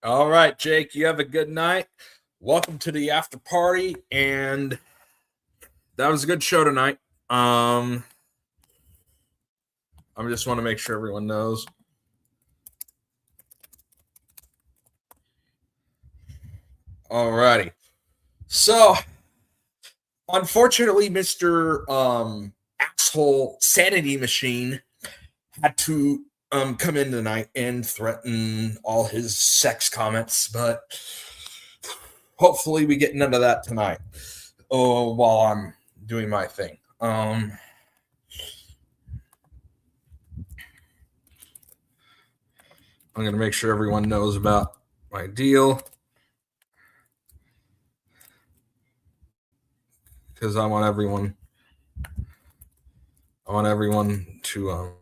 All right, Jake, you have a good night. Welcome to the after party, and that was a good show tonight. I just want to make sure everyone knows. All righty. So, unfortunately, Mr. Asshole Sanity Machine had to come in tonight and threaten all his sex comments, but hopefully we get none of that tonight. Oh, while I'm doing my thing. I'm going to make sure everyone knows about my deal because I want everyone to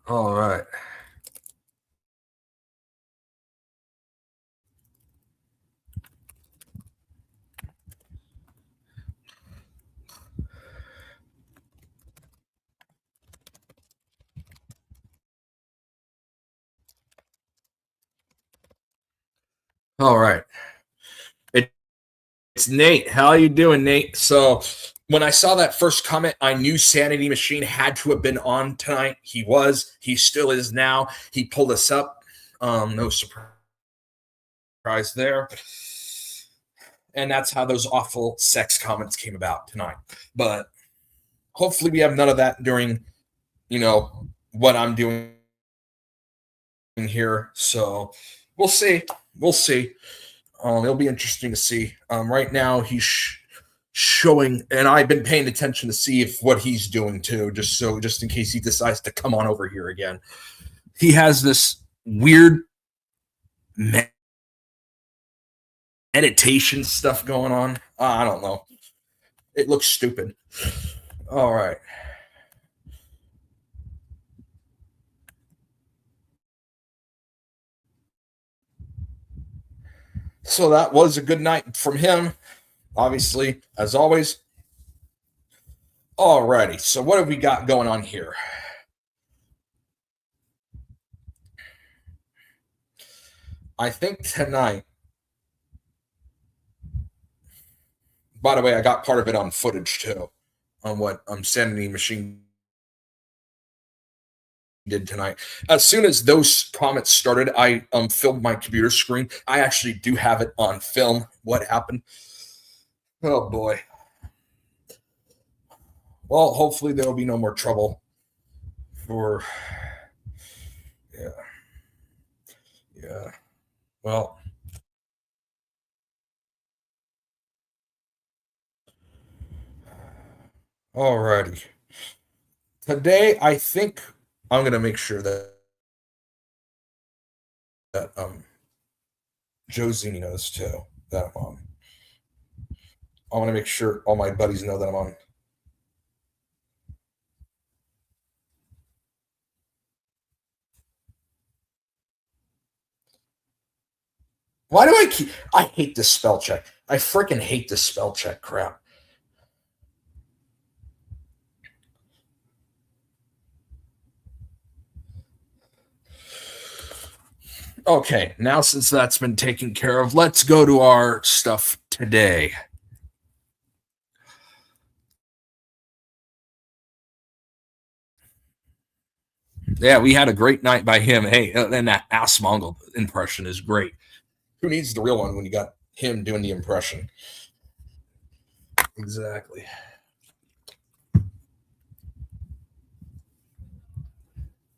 all right. All right. It's Nate. How are you doing, Nate? So when I saw that first comment, I knew Sanity Machine had to have been on tonight. He was. He still is now. He pulled us up. No surprise there. And that's how those awful sex comments came about tonight. But hopefully we have none of that during, what I'm doing here. So we'll see. We'll see. It'll be interesting to see. Right now, he's showing, and I've been paying attention to see if what he's doing too, just in case he decides to come on over here again. He has this weird meditation stuff going on. I don't know. It looks stupid. All right. So that was a good night from him, obviously, as always. Alrighty, so what have we got going on here? I think tonight, by the way, I got part of it on footage too, on what Sanity Machine did tonight. As soon as those comments started, I filmed my computer screen. I actually do have it on film. What happened? Oh boy. Well, hopefully there will be no more trouble. For yeah. Well, alrighty. Today, I think I'm gonna make sure that Joe Zini knows too that I'm on. I want to make sure all my buddies know that I'm on. Why do I keep? I hate this spell check. I freaking hate this spell check crap. Okay, now since that's been taken care of, let's go to our stuff today. Yeah, we had a great night by him. Hey, and that ass Mongol impression is great. Who needs the real one when you got him doing the impression? Exactly.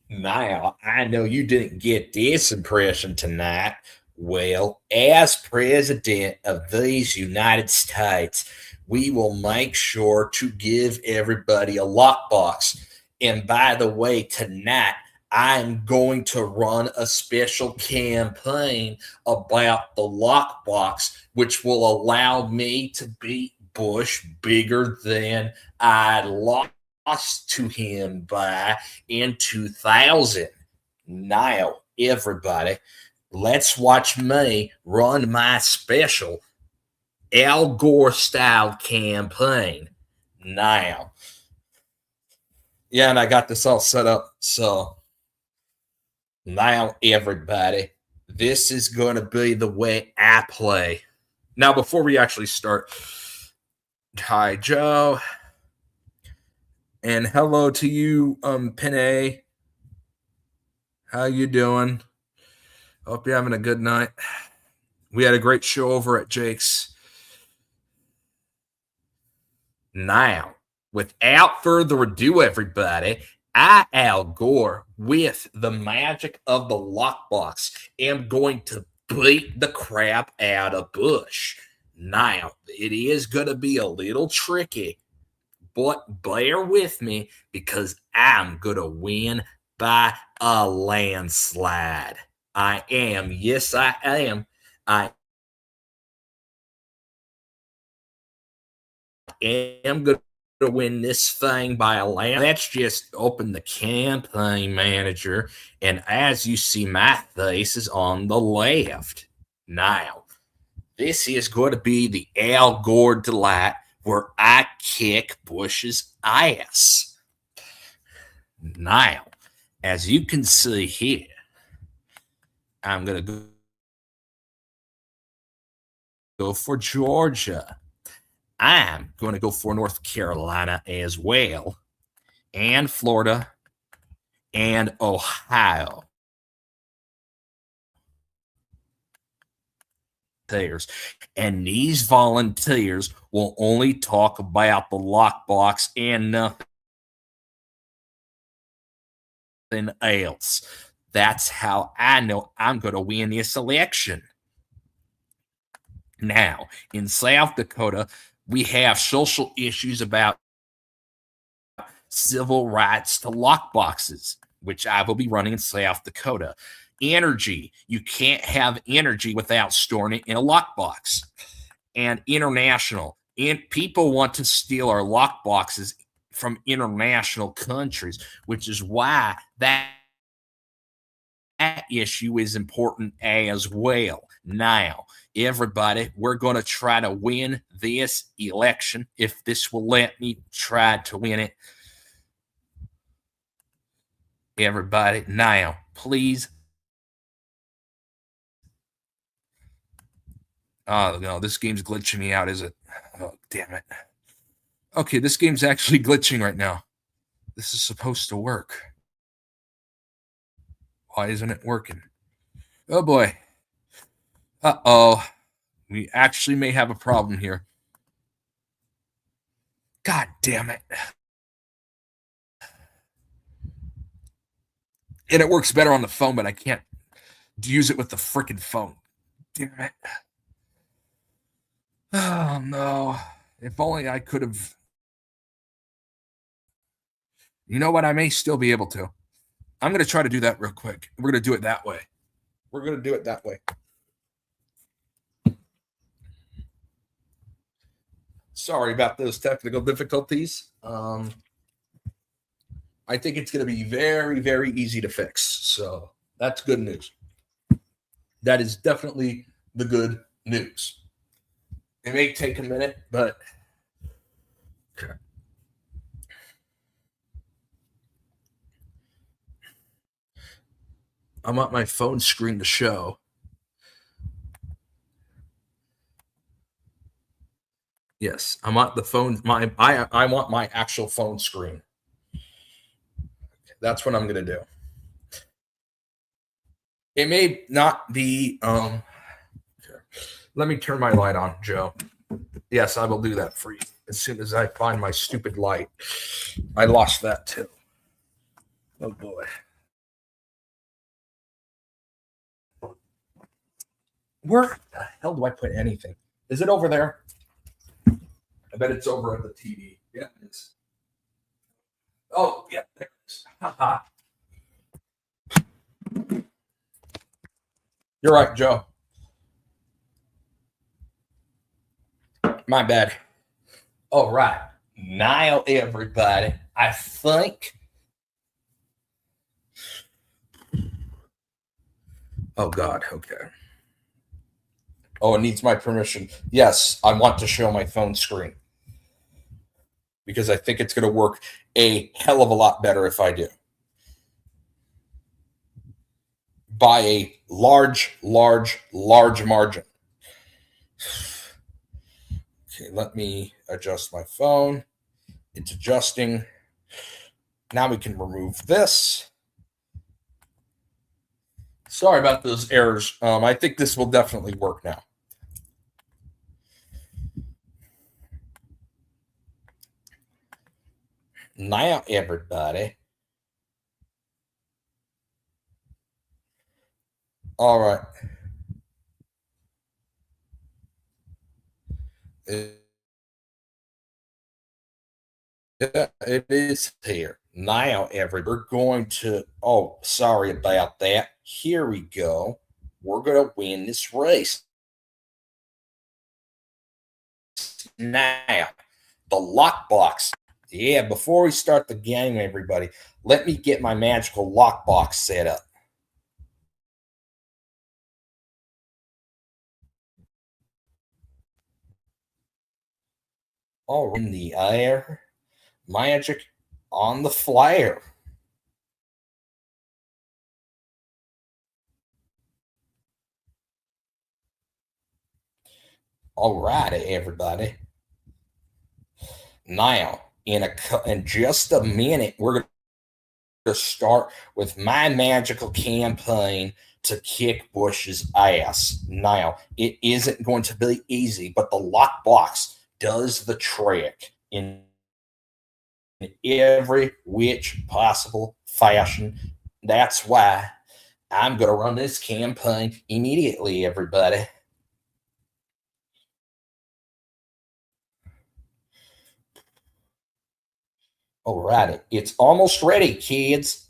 Now, I know you didn't get this impression tonight. Well, as president of these United States, we will make sure to give everybody a lockbox. And by the way, tonight, I'm going to run a special campaign about the lockbox, which will allow me to beat Bush bigger than I lost to him by in 2000. Now, everybody, let's watch me run my special Al Gore style campaign now. Yeah, and I got this all set up. So Now, everybody, this is going to be the way I play. Now, before we actually start, hi, Joe. And hello to you, Penne. How you doing? Hope you're having a good night. We had a great show over at Jake's. Now, without further ado, everybody, I, Al Gore, with the magic of the lockbox, am going to beat the crap out of Bush. Now, it is going to be a little tricky, but bear with me because I'm going to win by a landslide. I am. Yes, I am. I am going to win this thing by a land. Let's just open the campaign manager. And as you see, my face is on the left. Now, this is going to be the Al Gore delight where I kick Bush's ass. Now, as you can see here, I'm going to go for Georgia. I'm going to go for North Carolina as well, and Florida, and Ohio. And these volunteers will only talk about the lockbox and nothing else. That's how I know I'm going to win this election. Now, in South Dakota, we have social issues about civil rights to lockboxes, which I will be running in South Dakota. Energy, you can't have energy without storing it in a lockbox. And international, and people want to steal our lockboxes from international countries, which is why that issue is important as well. Now, everybody, we're going to try to win this election. If this will let me try to win it. Everybody, now, please. Oh, no, this game's glitching me out, is it? Oh, damn it. Okay, this game's actually glitching right now. This is supposed to work. Why isn't it working? Oh, boy. Uh-oh. We actually may have a problem here. God damn it. And it works better on the phone, but I can't use it with the freaking phone. Damn it. Oh, no. If only I could have. You know what? I may still be able to. I'm going to try to do that real quick. We're going to do it that way. We're going to do it that way. Sorry about those technical difficulties. I think it's going to be very, very easy to fix. So that's good news. That is definitely the good news. It may take a minute, but okay. I want my phone screen to show. Yes, I want the phone. I want my actual phone screen. That's what I'm going to do. It may not be. Let me turn my light on, Joe. Yes, I will do that for you as soon as I find my stupid light. I lost that too. Oh boy. Where the hell do I put anything? Is it over there? I bet it's over at the TV. Yeah, it is. Oh, yeah, there it is. Haha. You're right, Joe. My bad. All right. Now, everybody, I think. Oh, God. Okay. Oh, it needs my permission. Yes, I want to show my phone screen because I think it's going to work a hell of a lot better if I do. by a large, large, large margin. Okay, let me adjust my phone. It's adjusting. Now we can remove this. Sorry about those errors. I think this will definitely work now. Now, everybody. All right. It is here. Now, we're going to. Oh, sorry about that. Here we go. We're going to win this race. Now, the lockbox. Yeah, before we start the game, everybody, let me get my magical lockbox set up. Oh, in the air. Magic on the flare. All right, everybody. Now, in just a minute, we're going to start with my magical campaign to kick Bush's ass. Now, it isn't going to be easy, but the lockbox does the trick in every which possible fashion. That's why I'm going to run this campaign immediately, everybody. Alrighty, it's almost ready, kids.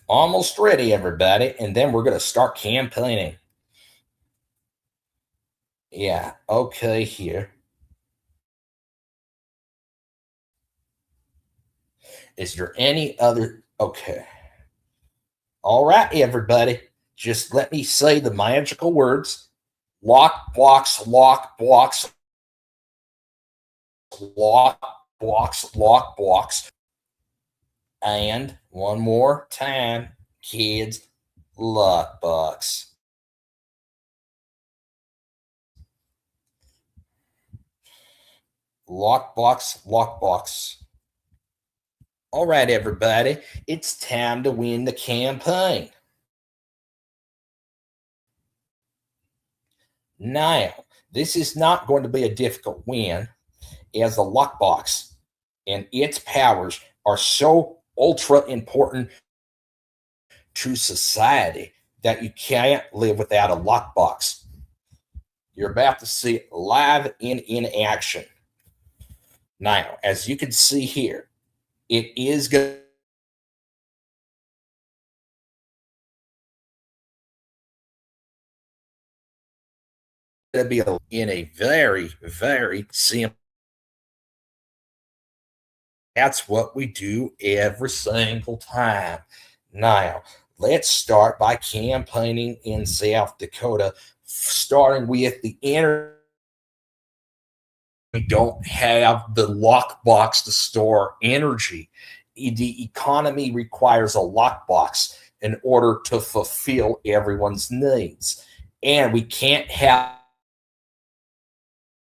Almost ready, everybody. And then we're going to start campaigning. Yeah, okay, here. Is there any other? Okay. All right, everybody. Just let me say the magical words lock, box, lock, box, lock, box, lock, box. And one more time, kids, lockbox. Lockbox, lockbox. All right, everybody, it's time to win the campaign. Now, this is not going to be a difficult win, as the lockbox and its powers are so ultra important to society that you can't live without a lockbox. You're about to see it live in action. Now, as you can see here, it is going to be in a very, very simple. That's what we do every single time. Now, let's start by campaigning in South Dakota, starting with the inner. We don't have the lockbox to store energy. The economy requires a lockbox in order to fulfill everyone's needs. And we can't have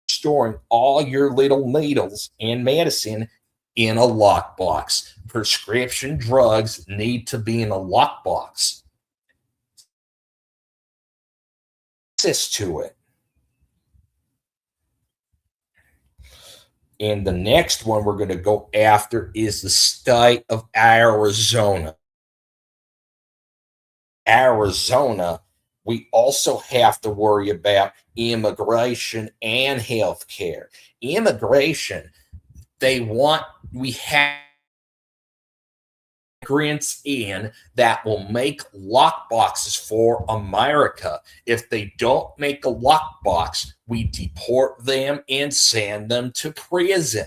storing all your little needles and medicine in a lockbox. Prescription drugs need to be in a lockbox. Access to it. And the next one we're going to go after is the state of Arizona. Arizona, we also have to worry about immigration and health care. Immigration, we have immigrants in that will make lockboxes for America. If they don't make a lockbox, we deport them and send them to prison.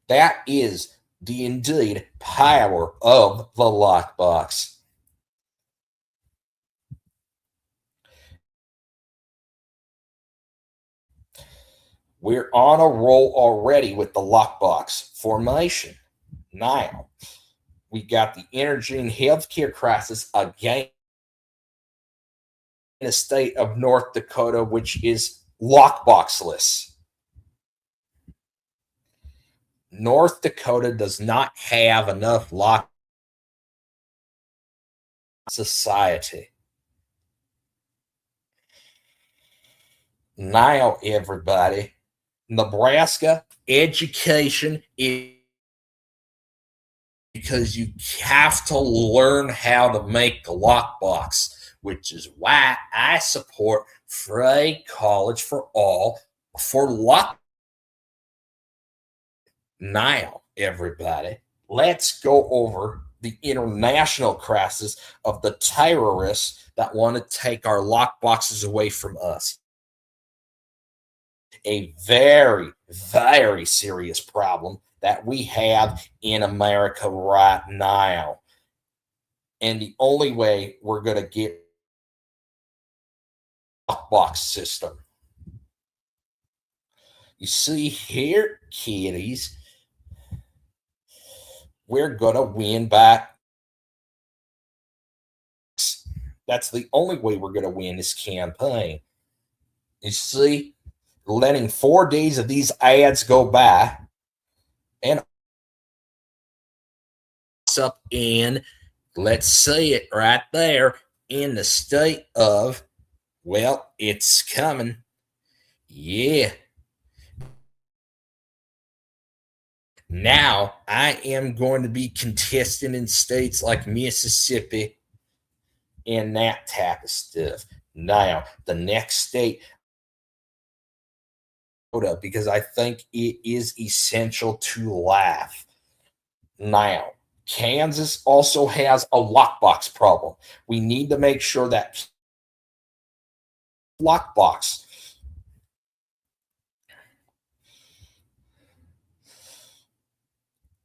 That is the indeed power of the lockbox. We're on a roll already with the lockbox formation. Now, we got the energy and healthcare crisis again in the state of North Dakota, which is lockboxless. North Dakota does not have enough lock society. Now, everybody, Nebraska education is because you have to learn how to make a lockbox, which is why I support free college for all for lock. Now, everybody, let's go over the international crisis of the terrorists that want to take our lockboxes away from us. A very, very serious problem that we have in America right now. And the only way we're going to get a lockbox system. You see here, kiddies, we're going to win back. That's the only way we're going to win this campaign. You see, letting 4 days of these ads go by and up in, let's see it right there, in the state of, well, it's coming. Yeah. Now I am going to be contesting in states like Mississippi and that type of stuff. Now, the next state, because I think it is essential to life. Now, Kansas also has a lockbox problem. We need to make sure that lockbox.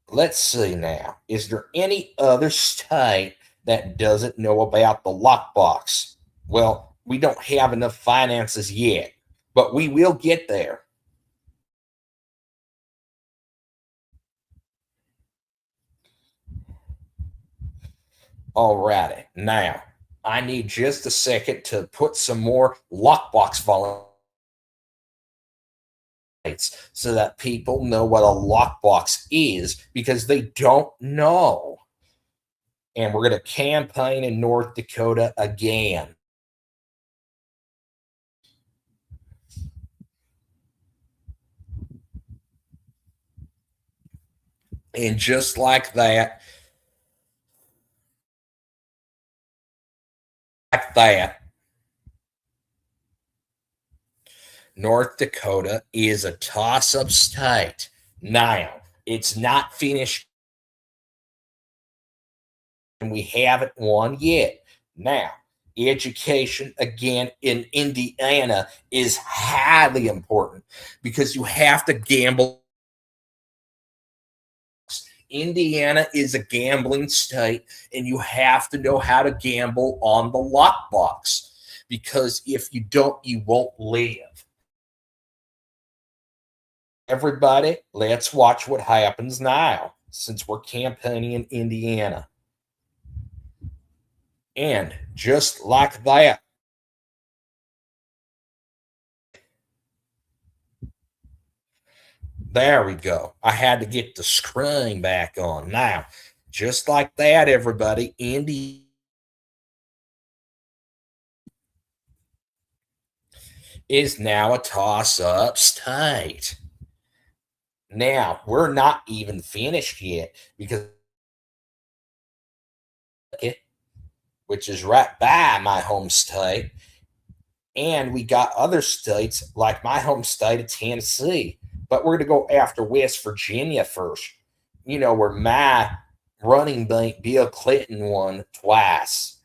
Let's see now. Is there any other state that doesn't know about the lockbox? Well, we don't have enough finances yet, but we will get there. Alrighty. Now, I need just a second to put some more lockbox volunteers so that people know what a lockbox is because they don't know. And we're going to campaign in North Dakota again. And just like that, North Dakota is a toss up state. Now, it's not finished, and we haven't won yet. Now, education again in Indiana is highly important because you have to gamble. Indiana is a gambling state, and you have to know how to gamble on the lockbox because if you don't, you won't live. Everybody, let's watch what happens now since we're campaigning in Indiana. And just like that, there we go. I had to get the screen back on. Now, just like that, everybody, Indy is now a toss up state. Now, we're not even finished yet because, which is right by my home state, and we got other states like my home state of Tennessee. But we're going to go after West Virginia first, where my running mate Bill Clinton won twice.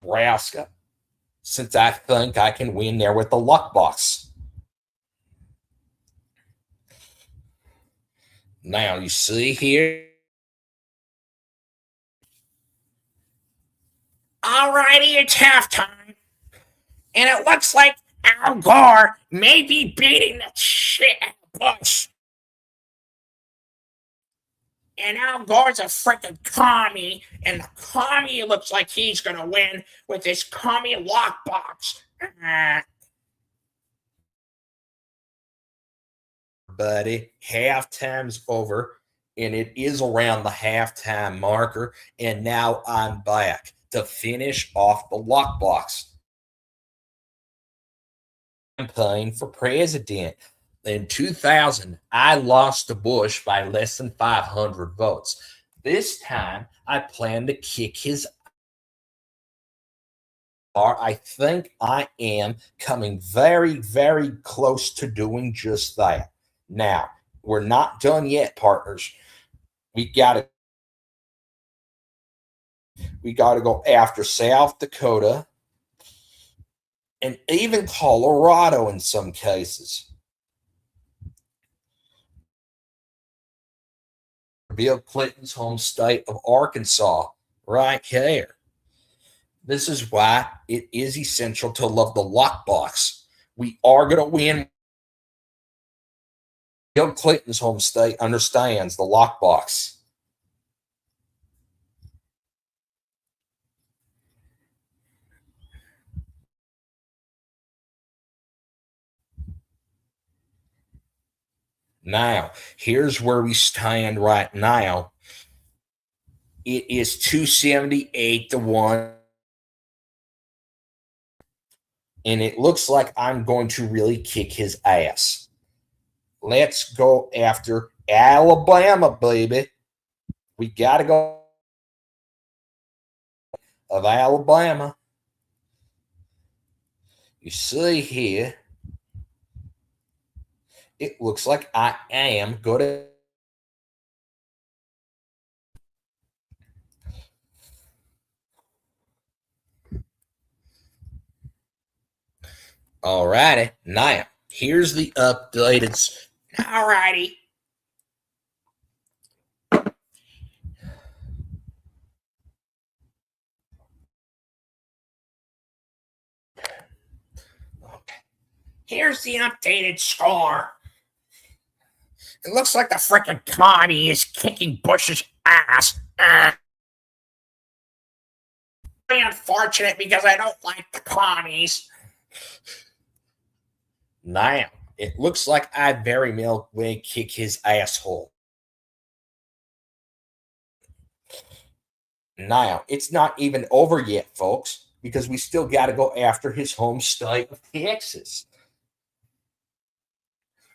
Nebraska, since I think I can win there with the luck box. Now, you see here. Alrighty, it's halftime. And it looks like Al Gore may be beating the shit out of Bush. And Al Gore's a freaking commie, and the commie looks like he's gonna win with his commie lockbox. Buddy, halftime's over, and it is around the halftime marker, and now I'm back to finish off the lockbox campaign for president. In 2000, I lost to Bush by less than 500 votes. This time, I plan to kick his ass. I think I am coming very, very close to doing just that. Now, we're not done yet, partners. We got to go after South Dakota and even Colorado in some cases. Bill Clinton's home state of Arkansas, right here. This is why it is essential to love the lockbox. We are going to win. Bill Clinton's home state understands the lockbox. Now, here's where we stand right now. It is 278 to 1. And it looks like I'm going to really kick his ass. Let's go after Alabama, baby. We got to go of Alabama. You see here, it looks like I am going to. All righty. Now, here's the updated. All righty. Here's the updated score. It looks like the freaking commie is kicking Bush's ass. Very unfortunate because I don't like the commies. Now, it looks like I very well may kick his asshole. Now, it's not even over yet, folks, because we still got to go after his home state of Texas,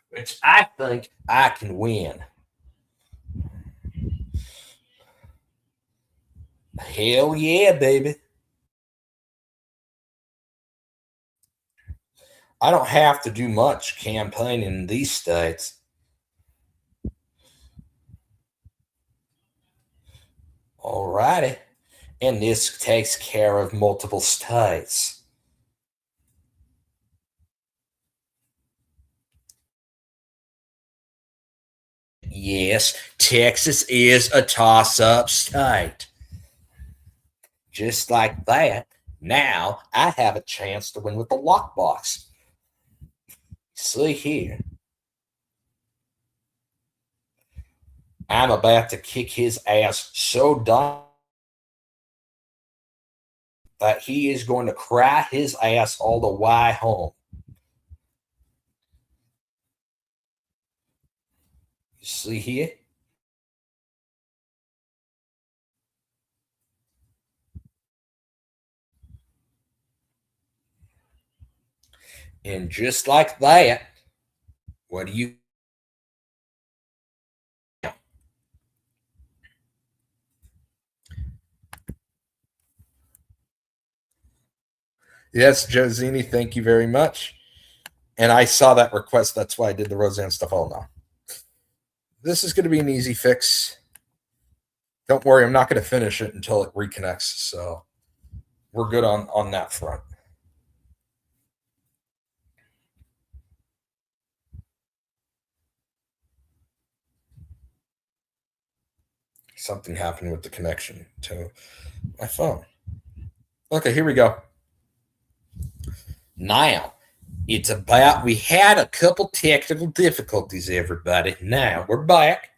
which I think I can win. Hell yeah, baby. I don't have to do much campaigning in these states. All righty. And this takes care of multiple states. Yes, Texas is a toss-up state. Just like that, now I have a chance to win with the lockbox. See here. I'm about to kick his ass so dumb that he is going to cry his ass all the way home. You see here? And just like that, what do you? Yes, Josini, thank you very much. And I saw that request. That's why I did the Roseanne stuff all now. This is going to be an easy fix. Don't worry, I'm not going to finish it until it reconnects. So we're good on that front. Something happened with the connection to my phone. Okay, here we go. Now, we had a couple technical difficulties, everybody. Now we're back.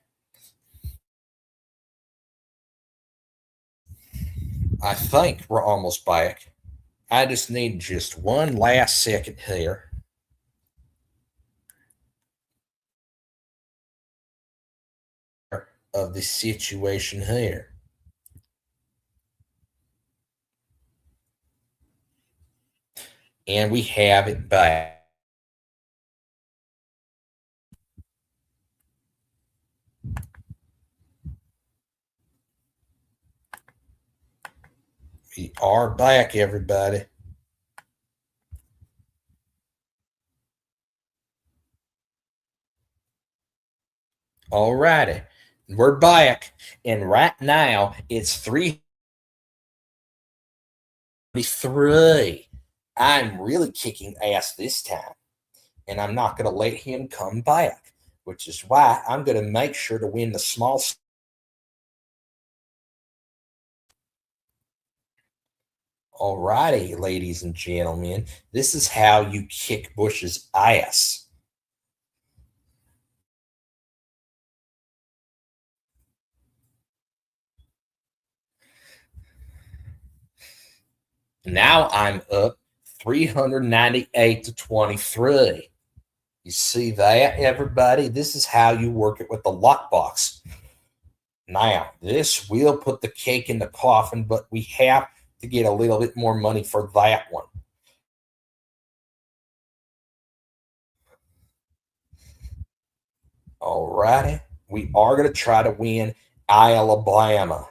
I think we're almost back. I just need just one last second here. Of the situation here. And we have it back. We are back, everybody. All righty. We're back. And right now, it's 3:33. I'm really kicking ass this time. And I'm not going to let him come back, which is why I'm going to make sure to win the small. All righty, ladies and gentlemen, this is how you kick Bush's ass. Now I'm up 398 to 23. You see that, everybody? This is how you work it with the lockbox. Now, this will put the cake in the coffin, but we have to get a little bit more money for that one. All righty. We are going to try to win Alabama.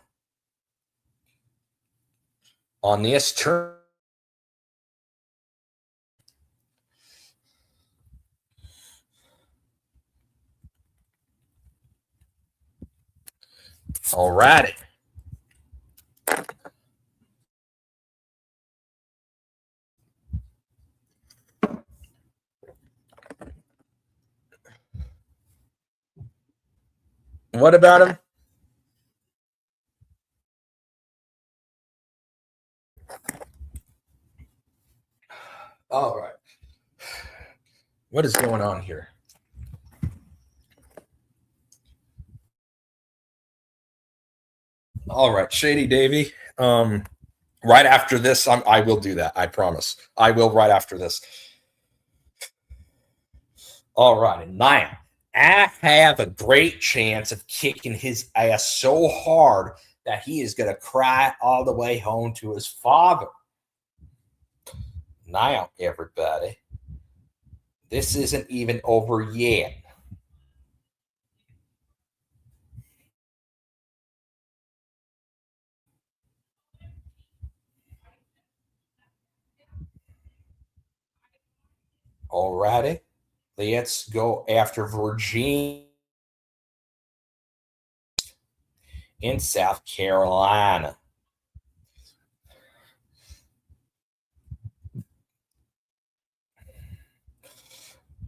On this turn, all righty. What about him? All right. What is going on here? All right, Shady Davy. Right after this, I will do that. I promise. I will right after this. All right, and now I have a great chance of kicking his ass so hard that he is going to cry all the way home to his father. Now, everybody, this isn't even over yet. All righty, let's go after Virginia in South Carolina.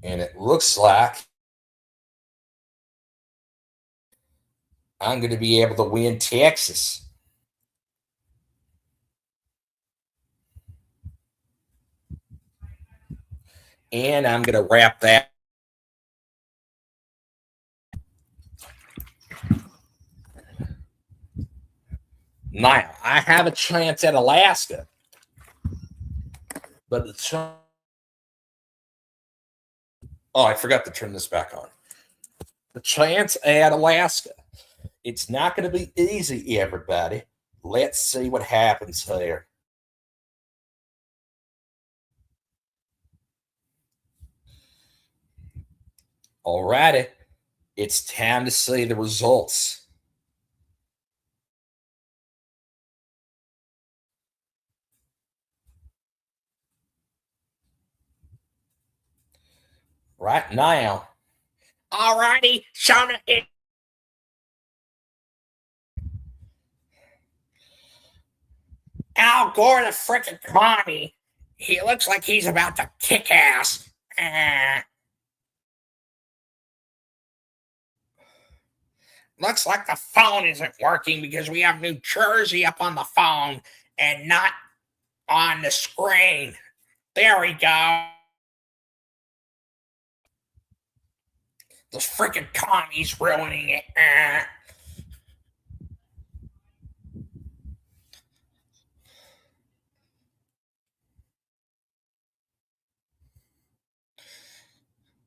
And it looks like I'm going to be able to win Texas. And I'm going to wrap that. Now, I have a chance at Alaska. But oh, I forgot to turn this back on. The chance at Alaska. It's not going to be easy, everybody. Let's see what happens here. All righty. It's time to see the results. Right now. All righty. Shauna. Al Gore, the frickin' commie. He looks like he's about to kick ass. Looks like the phone isn't working because we have New Jersey up on the phone and not on the screen. There we go. The freaking commies ruining it.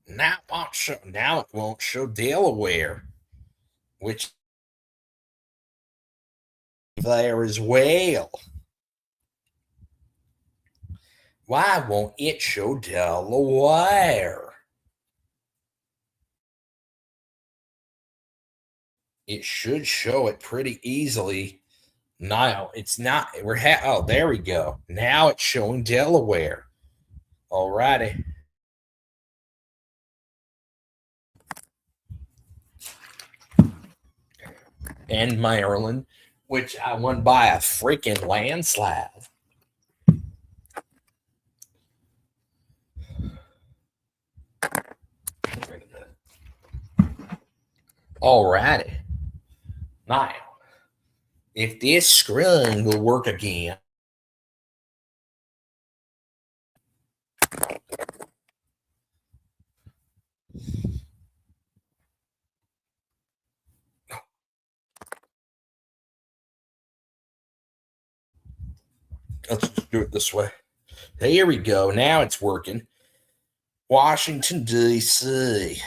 Now it won't show Delaware, which there as well. Why won't it show Delaware? It should show it pretty easily. No, it's not. Oh, there we go. Now it's showing Delaware. Alrighty. And Maryland, which I won by a freaking landslide. Alrighty. Now, if this screen will work again, let's just do it this way. Here we go. Now it's working. Washington, D.C.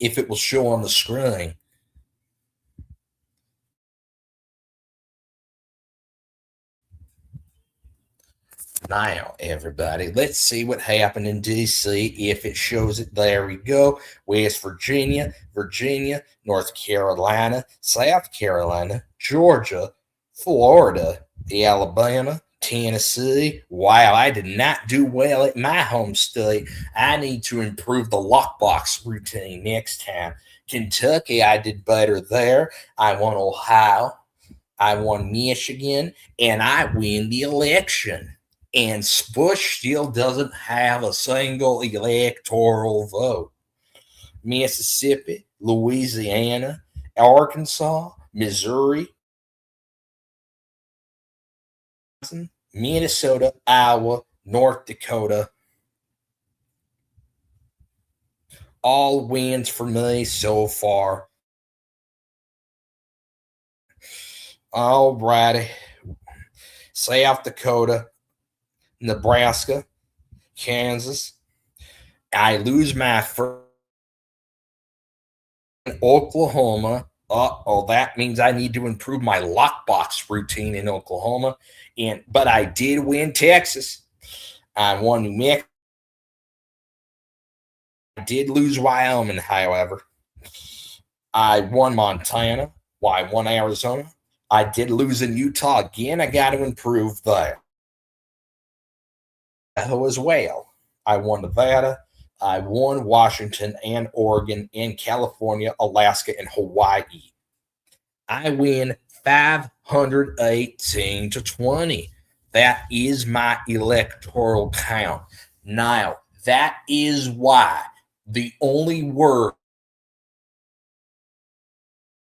If it will show on the screen. Now, everybody, let's see what happened in D.C. if it shows it. There we go. West Virginia, Virginia, North Carolina, South Carolina, Georgia, Florida, Alabama, Tennessee. Wow, I did not do well at my home state. I need to improve the lockbox routine next time. Kentucky, I did better there. I won Ohio. I won Michigan, and I win the election. And Bush still doesn't have a single electoral vote. Mississippi, Louisiana, Arkansas, Missouri, Minnesota, Iowa, North Dakota. All wins for me so far. All righty. South Dakota, Nebraska, Kansas. I lose my first. Oklahoma. That means I need to improve my lockbox routine in Oklahoma. But I did win Texas. I won New Mexico. I did lose Wyoming, however. I won Montana. I won Arizona. I did lose in Utah again. I got to improve there. As well. I won Nevada. I won Washington and Oregon and California, Alaska, and Hawaii. I win 518 to 20. That is my electoral count. Now, that is why the only word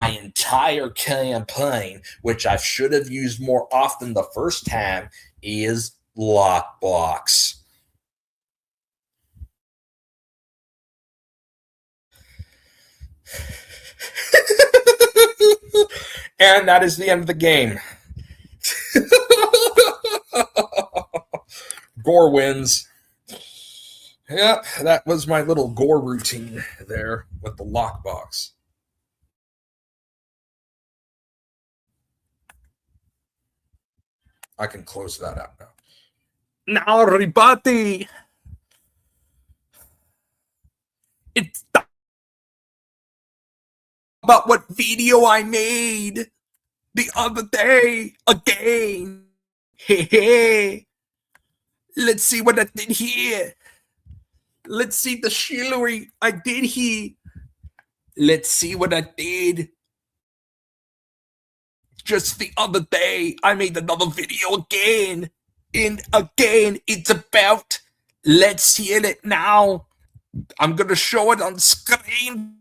my entire campaign, which I should have used more often the first time, is lockbox. And that is the end of the game. Gore wins. Yep, that was my little Gore routine there with the lockbox. I can close that out now. Now, everybody, it's about what video I made the other day again. Hey, hey. Let's see what I did here. Let's see the shillery I did here. Let's see what I did. Just the other day, I made another video again. And again, it's about, let's hear it now. I'm going to show it on screen.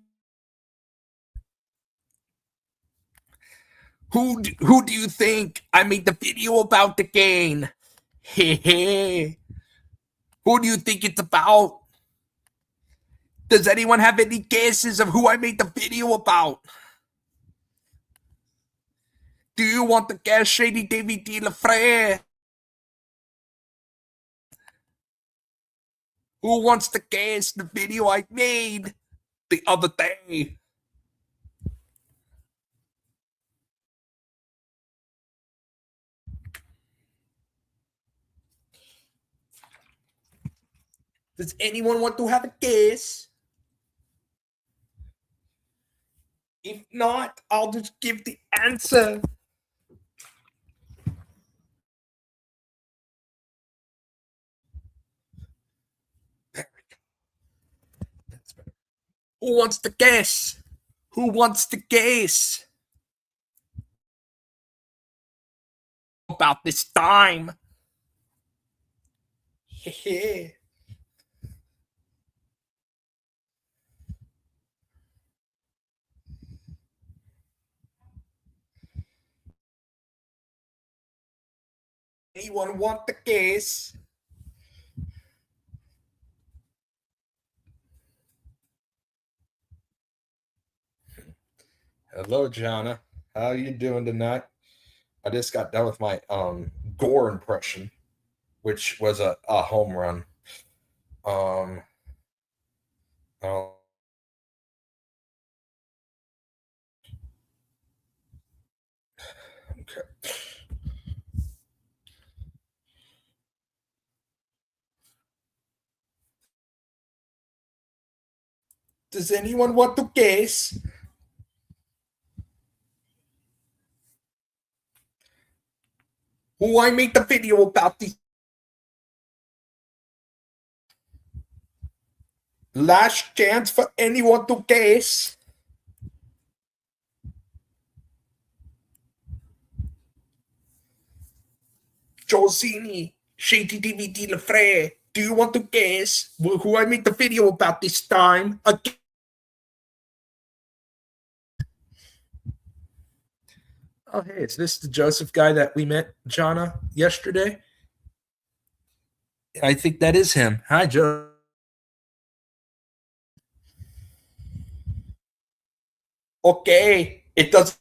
Who do you think I made the video about again? Hey, hey. Who do you think it's about? Does anyone have any guesses of who I made the video about? Do you want to guess Shady Davy D. LaFrere? Who wants to guess the video I made the other day? Does anyone want to have a guess? If not, I'll just give the answer. There we go. That's better. Who wants to guess? Who wants to guess about this time? Anyone want to guess? Hello, Jana. How you doing tonight? I just got done with my Gore impression, which was a home run. Um, oh, okay. Does anyone want to guess? Who I made the video about the last chance for anyone to guess? Josini, Shady DVD LaFrere. Do you want to guess who I made the video about this time? Again. Oh, hey, is this the Joseph guy that we met, Jana, yesterday? I think that is him. Hi, Joe. Okay, it does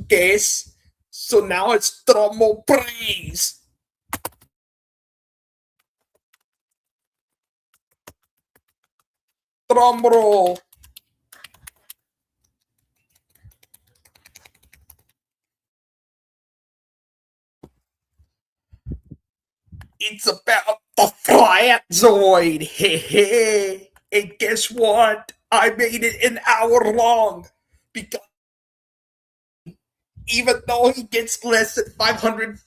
guess. So now it's drum roll, please. Drum roll. It's about the Flatzoid. Hey, hey. And guess what? I made it an hour long because even though he gets less than 500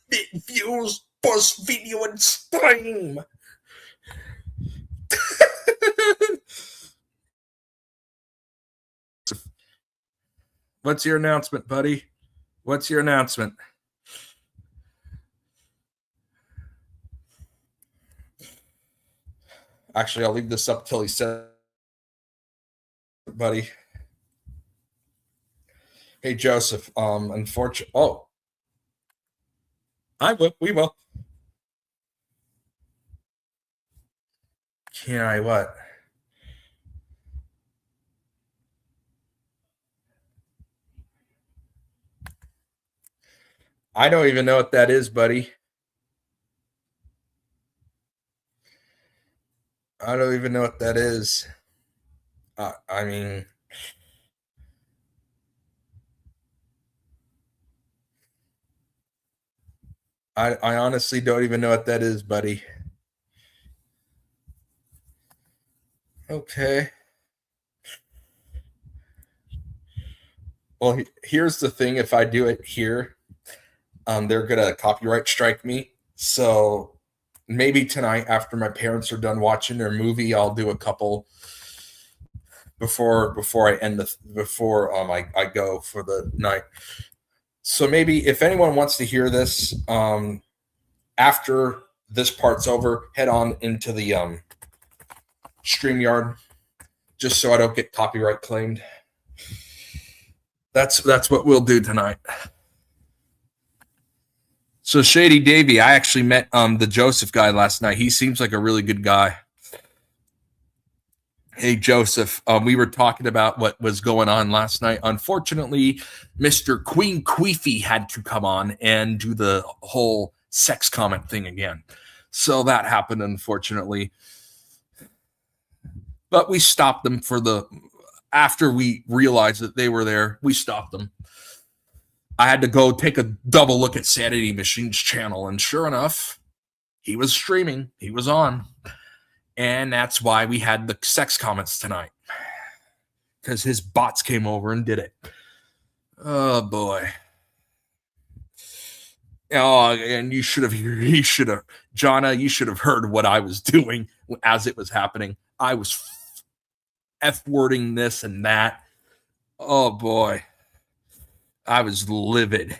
views per video and stream. What's your announcement, buddy? What's your announcement? Actually, I'll leave this up till he says, buddy. Hey, Joseph. Unfortunately, I will. We will. Can I what? I don't even know what that is, buddy. I don't even know what that is. I mean, I honestly don't even know what that is, buddy. Okay. Well, here's the thing. If I do it here, they're gonna copyright strike me. So maybe tonight, after my parents are done watching their movie, I'll do a couple before I end the before I go for the night. So maybe if anyone wants to hear this after this part's over, head on into the StreamYard just so I don't get copyright claimed. That's what we'll do tonight. So Shady Davy, I actually met the Joseph guy last night. He seems like a really good guy. Hey Joseph, we were talking about what was going on last night. Unfortunately, Mr. Queen Queefy had to come on and do the whole sex comment thing again. So that happened, unfortunately. But we stopped them after we realized that they were there, we stopped them. I had to go take a double look at Sanity Machine's channel, and sure enough, he was streaming. He was on. And that's why we had the sex comments tonight. Because his bots came over and did it. Oh boy. Oh, and he should have, Jonna, you should have heard what I was doing as it was happening. I was F-wording this and that. Oh boy. I was livid.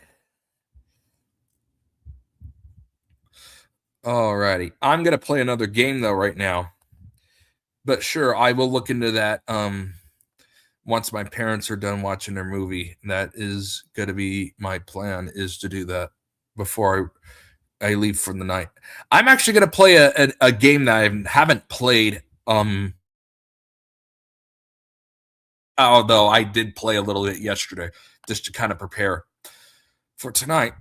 Alrighty. I'm going to play another game though right now. But sure, I will look into that once my parents are done watching their movie. That is going to be my plan, is to do that before I leave for the night. I'm actually going to play a game that I haven't played. Although I did play a little bit yesterday just to kind of prepare for tonight.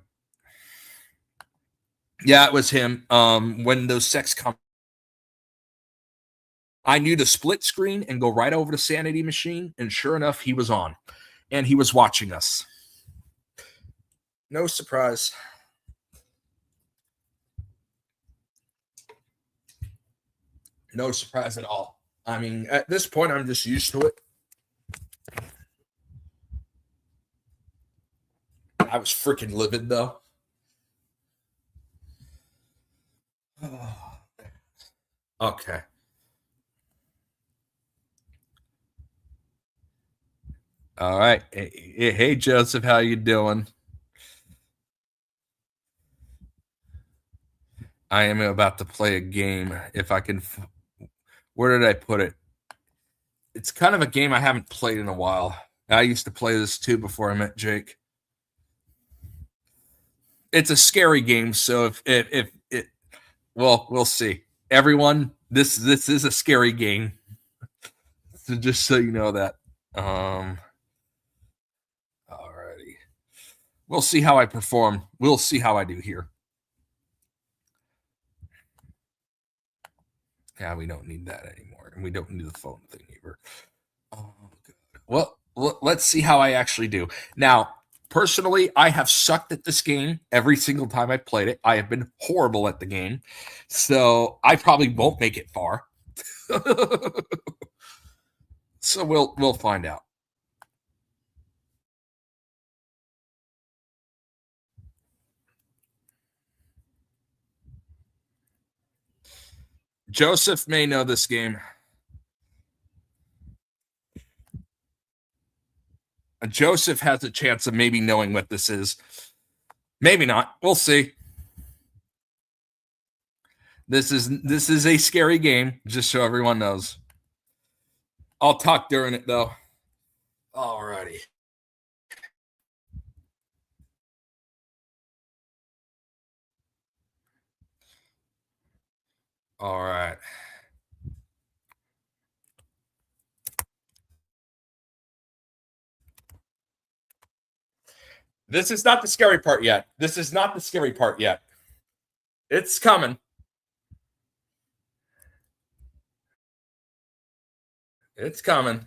Yeah, it was him. When those sex comments, I knew to split screen and go right over to Sanity Machine, and sure enough, he was on, and he was watching us. No surprise. No surprise at all. I mean, at this point, I'm just used to it. I was freaking livid, though. Okay. All right. Hey, Joseph, how you doing? I am about to play a game. If I can, where did I put it? It's kind of a game I haven't played in a while. I used to play this too before I met Jake. It's a scary game, so if it, well, we'll see. Everyone, this is a scary game. So just so you know that. Alrighty. We'll see how I perform. We'll see how I do here. Yeah, we don't need that anymore, and we don't need the phone thing either. Oh, good. Well, let's see how I actually do. Now, personally, I have sucked at this game every single time I played it. I have been horrible at the game, so I probably won't make it far. So we'll find out. Joseph may know this game. Joseph has a chance of maybe knowing what this is. Maybe not. We'll see. This is a scary game, just so everyone knows. I'll talk during it though. Alrighty. All right. This is not the scary part yet. This is not the scary part yet. It's coming. It's coming.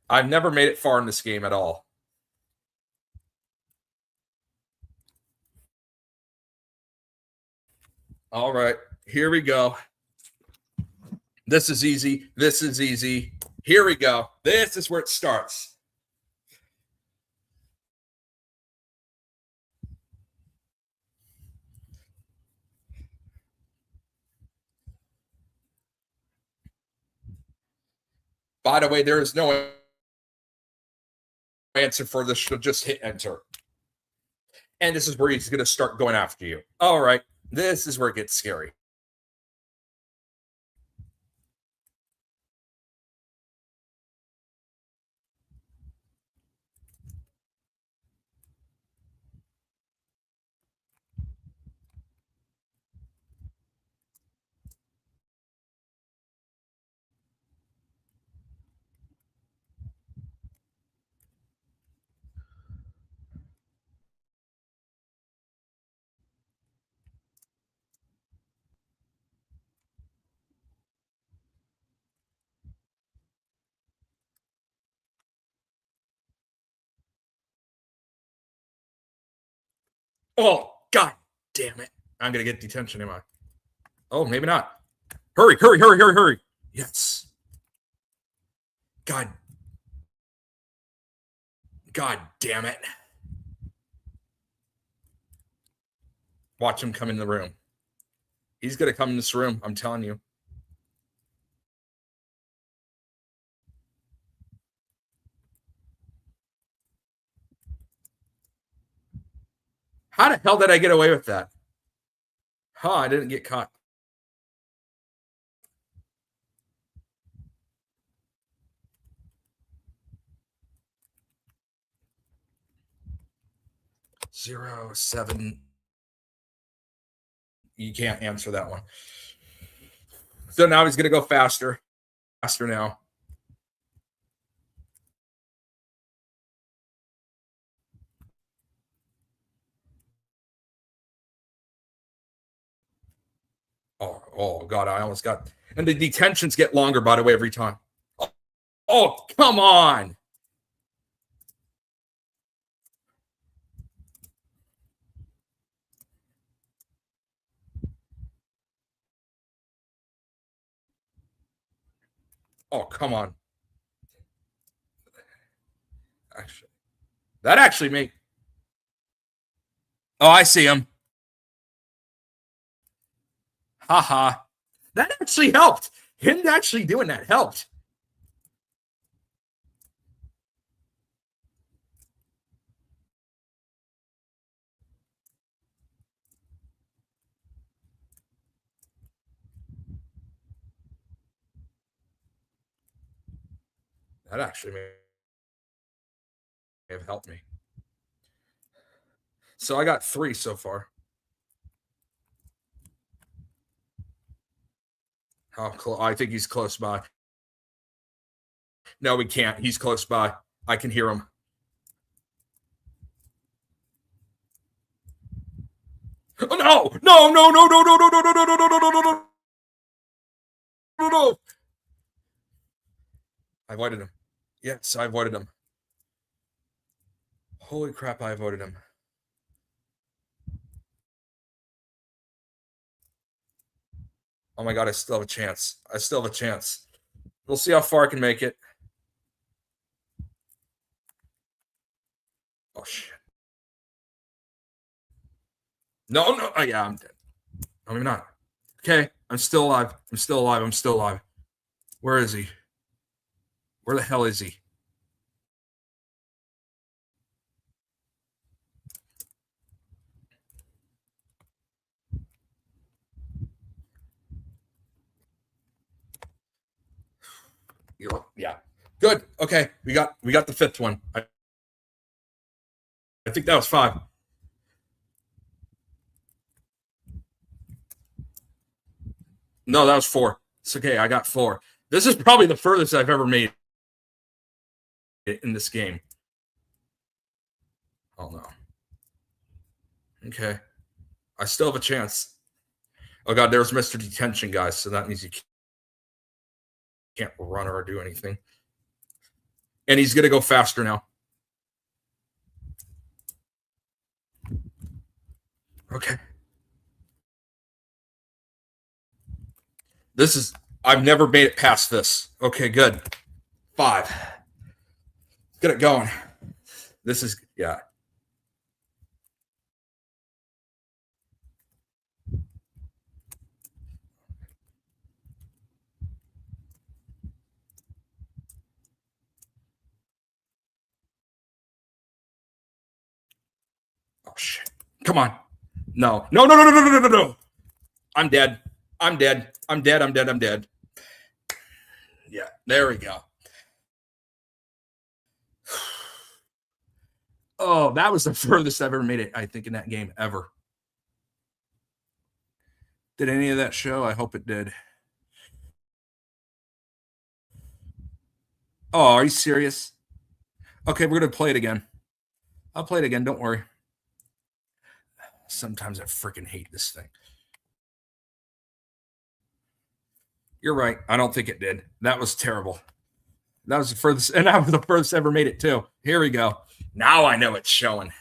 I've never made it far in this game at all. All right. Here we go. This is easy. This is easy. Here we go. This is where it starts. By the way, there is no answer for this. So just hit enter. And this is where he's going to start going after you. All right. This is where it gets scary. Oh, God damn it. I'm going to get detention, am I? Oh, maybe not. Hurry, hurry, hurry, hurry, hurry. Yes. God damn it. Watch him come in the room. He's going to come in this room. I'm telling you. How the hell did I get away with that? Huh, I didn't get caught. Zero, 7. You can't answer that one. So now he's going to go faster. Faster now. Oh, God, I almost got... And the detentions get longer, by the way, every time. Oh, come on. Oh, come on. Actually, that actually made... Oh, I see him. Haha. That actually helped. Him actually doing that helped. That actually may have helped me. So I got 3 so far. I think he's close by. No, we can't. He's close by. I can hear him. Oh, no! No, no, no, no, no, no, no, no, no, no, no, no, no, no, no, no. I avoided him. Yes, I avoided him. Holy crap, I avoided him. Oh my God, I still have a chance. I still have a chance. We'll see how far I can make it. Oh, shit. No, no. Oh, yeah, I'm dead. No, I'm not. Okay, I'm still alive. I'm still alive. I'm still alive. Where is he? Where the hell is he? Yeah. Good. Okay, we got the 5th one. I think that was 5. No, that was 4. It's okay. I got 4. This is probably the furthest I've ever made it in this game. Oh no. Okay. I still have a chance. Oh God, there's Mr. Detention, guys. So that means you can't run or do anything. And he's gonna go faster now. Okay. I've never made it past this. Okay, good. 5. Get it going. This is, yeah. Oh, shit. Come on. No. No, no, no, no, no, no, no, no. I'm dead. I'm dead. I'm dead. I'm dead. I'm dead. Yeah, there we go. Oh, that was the furthest I've ever made it, I think, in that game ever. Did any of that show? I hope it did. Oh, are you serious? Okay, we're going to play it again. I'll play it again. Don't worry. Sometimes I freaking hate this thing. You're right. I don't think it did. That was terrible. That was the furthest, and that was the furthest I ever made it, too. Here we go. Now I know it's showing.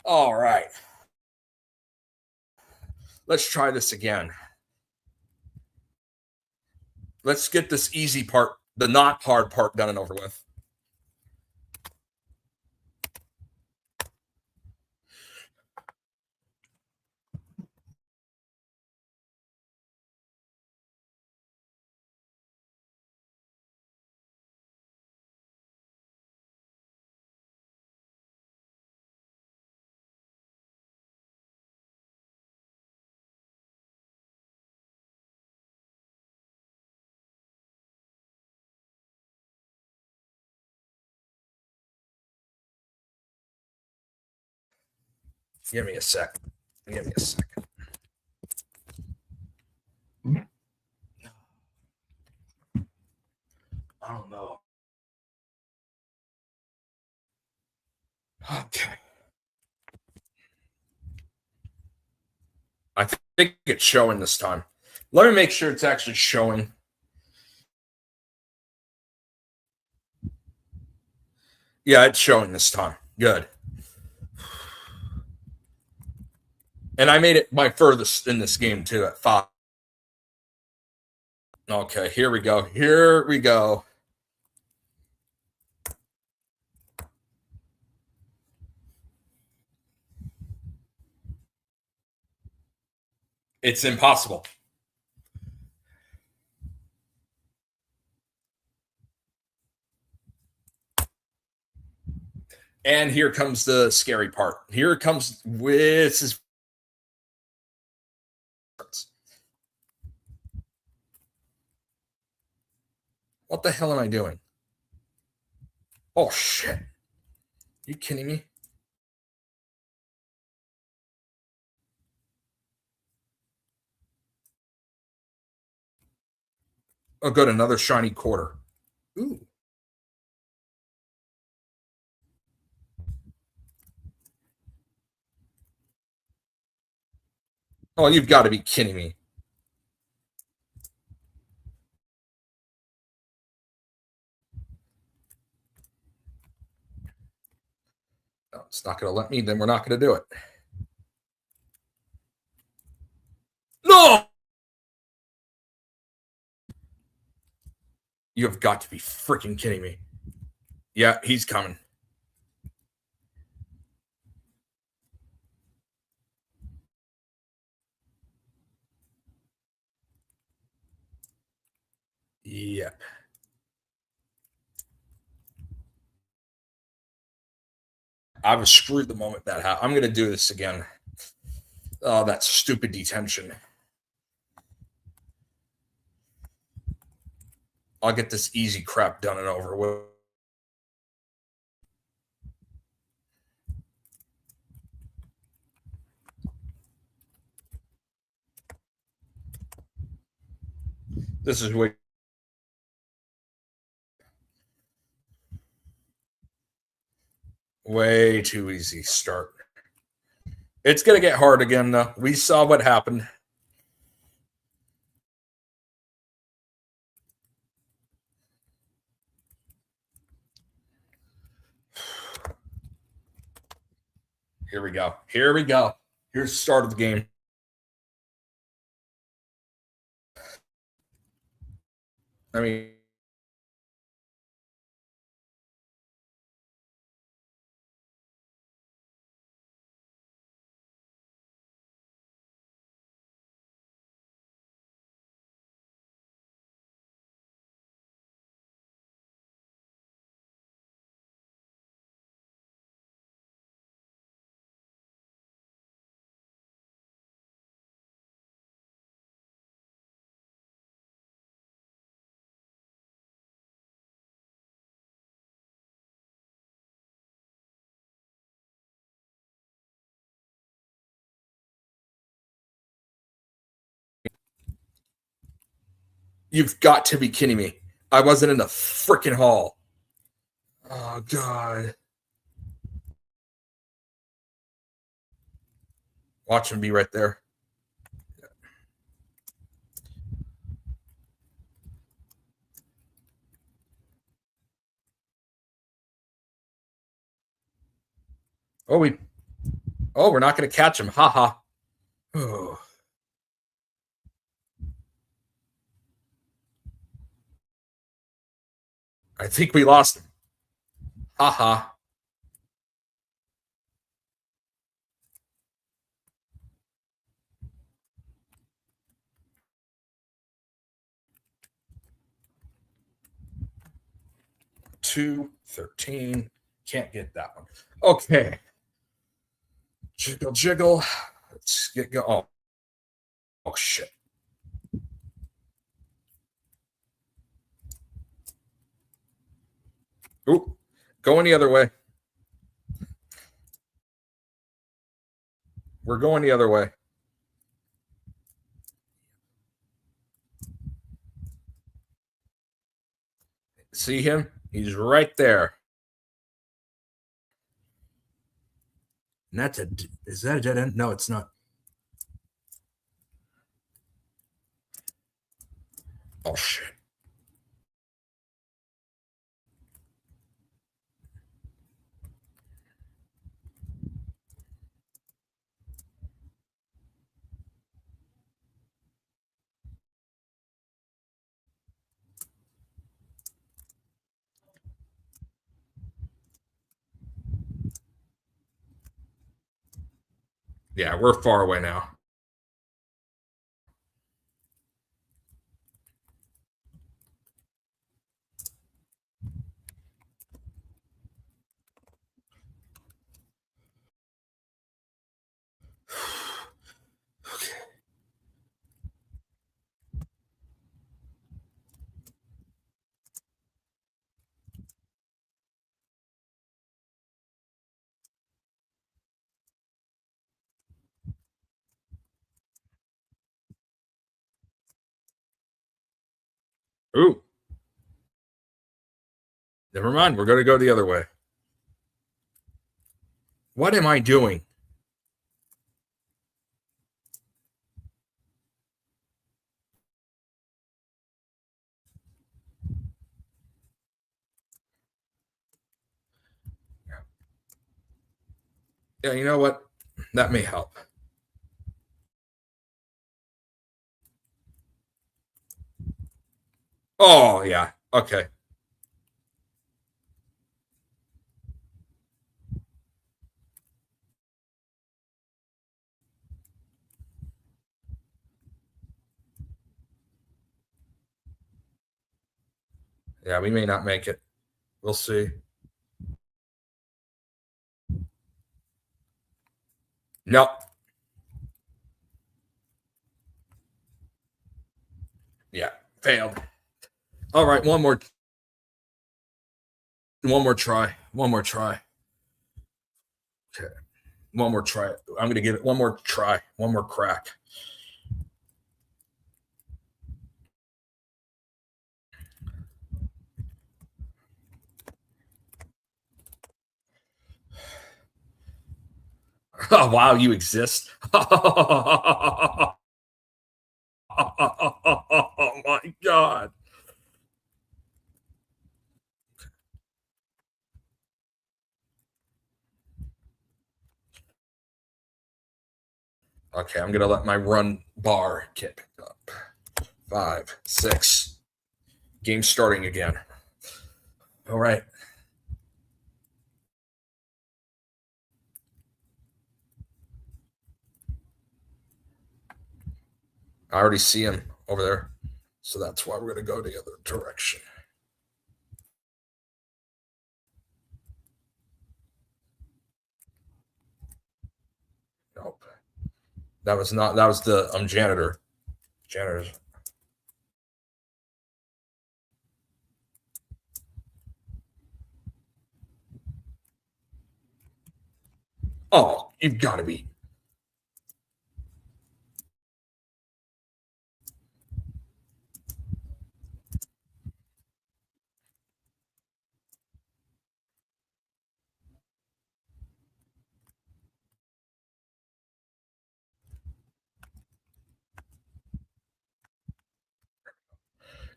All right. Let's try this again. Let's get this easy part, the not hard part, done and over with. Give me a sec. Give me a second. I don't know. Okay. I think it's showing this time. Let me make sure it's actually showing. Yeah, it's showing this time. Good. And I made it my furthest in this game too at 5. Okay, here we go. Here we go. It's impossible. And here comes the scary part. Here it comes with his. What the hell am I doing? Oh, shit. Are you kidding me? Oh, good. Another shiny quarter. Ooh. Oh, you've got to be kidding me. No, it's not going to let me. Then we're not going to do it. No! You have got to be freaking kidding me. Yeah, he's coming. Yep. I was screwed the moment that happened. I'm going to do this again. Oh, that stupid detention. I'll get this easy crap done and over with. This is way too easy start. It's going to get hard again, though. We saw what happened. Here we go. Here we go. Here's the start of the game. I mean, you've got to be kidding me. I wasn't in the freaking hall. Oh, God. Watch him be right there. Oh, we're not going to catch him. Ha ha. Oh. I think we lost him. Haha. Two 13. Can't get that one. Okay. Jiggle, jiggle. Let's get go. Oh shit. Oop. Going the other way. We're going the other way. See him? He's right there. And that's a. Is that a dead end? No, it's not. Oh shit. Yeah, we're far away now. Ooh. Never mind. We're going to go the other way. What am I doing? Yeah, you know what? That may help. Oh, yeah. Okay. Yeah, we may not make it. We'll see. Nope. Yeah, failed. All right, one more try. One more try. Okay. One more try. I'm going to give it one more try. One more crack. Oh, wow, you exist. Oh my god. Okay, I'm gonna let my run bar get picked up. 5, 6. Game starting again. All right. I already see him over there. So that's why we're gonna go the other direction. Nope. That was not that was the janitor. Janitor's. Oh, you've got to be.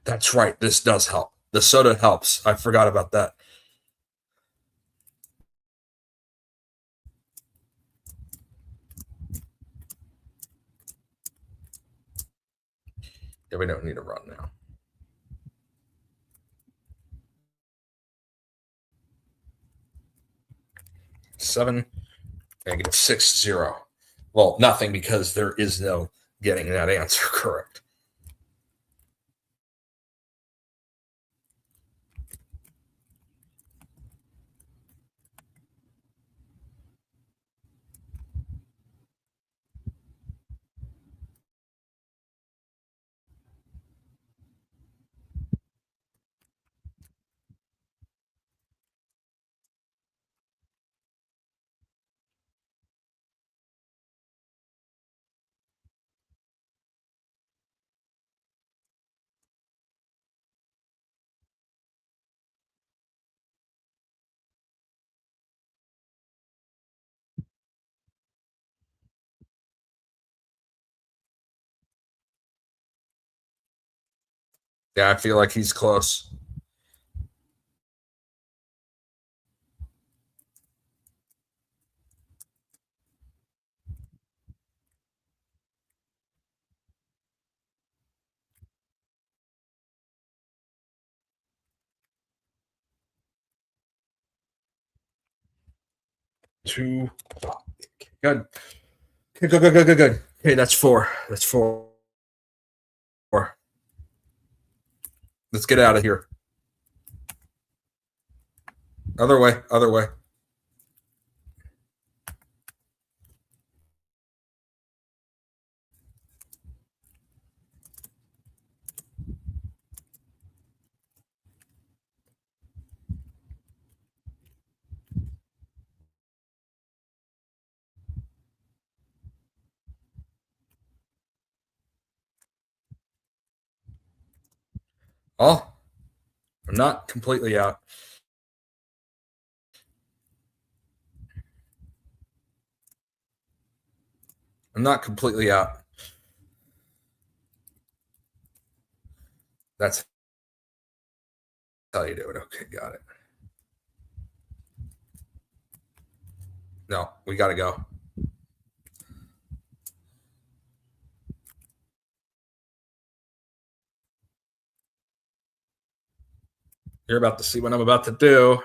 That's right. This does help. The soda helps. I forgot about that. Yeah, we don't need to run now. 7, -6-0. Well, nothing, because there is no getting that answer correct. Yeah, I feel like he's close. Two. Good. Good. Okay, that's 4. That's 4. Let's get out of here. Other way. Oh, I'm not completely out. I'm not completely out. That's how you do it. Okay, got it. No, we got to go. You're about to see what I'm about to do.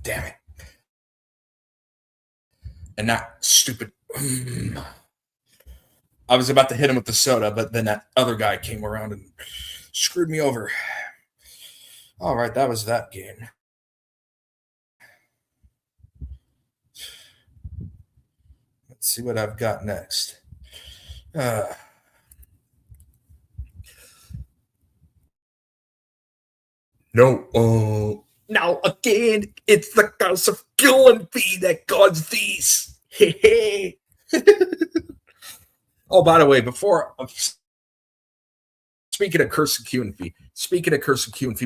Damn it. And that stupid. I was about to hit him with the soda, but then that other guy came around and screwed me over. All right, that was that game. Let's see what I've got next. No, now again, it's the curse of Gillenby that caused these. Oh, by the way, before speaking of curse of Q&P,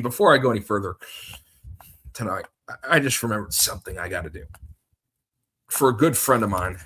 before I go any further tonight, I just remembered something I got to do for a good friend of mine.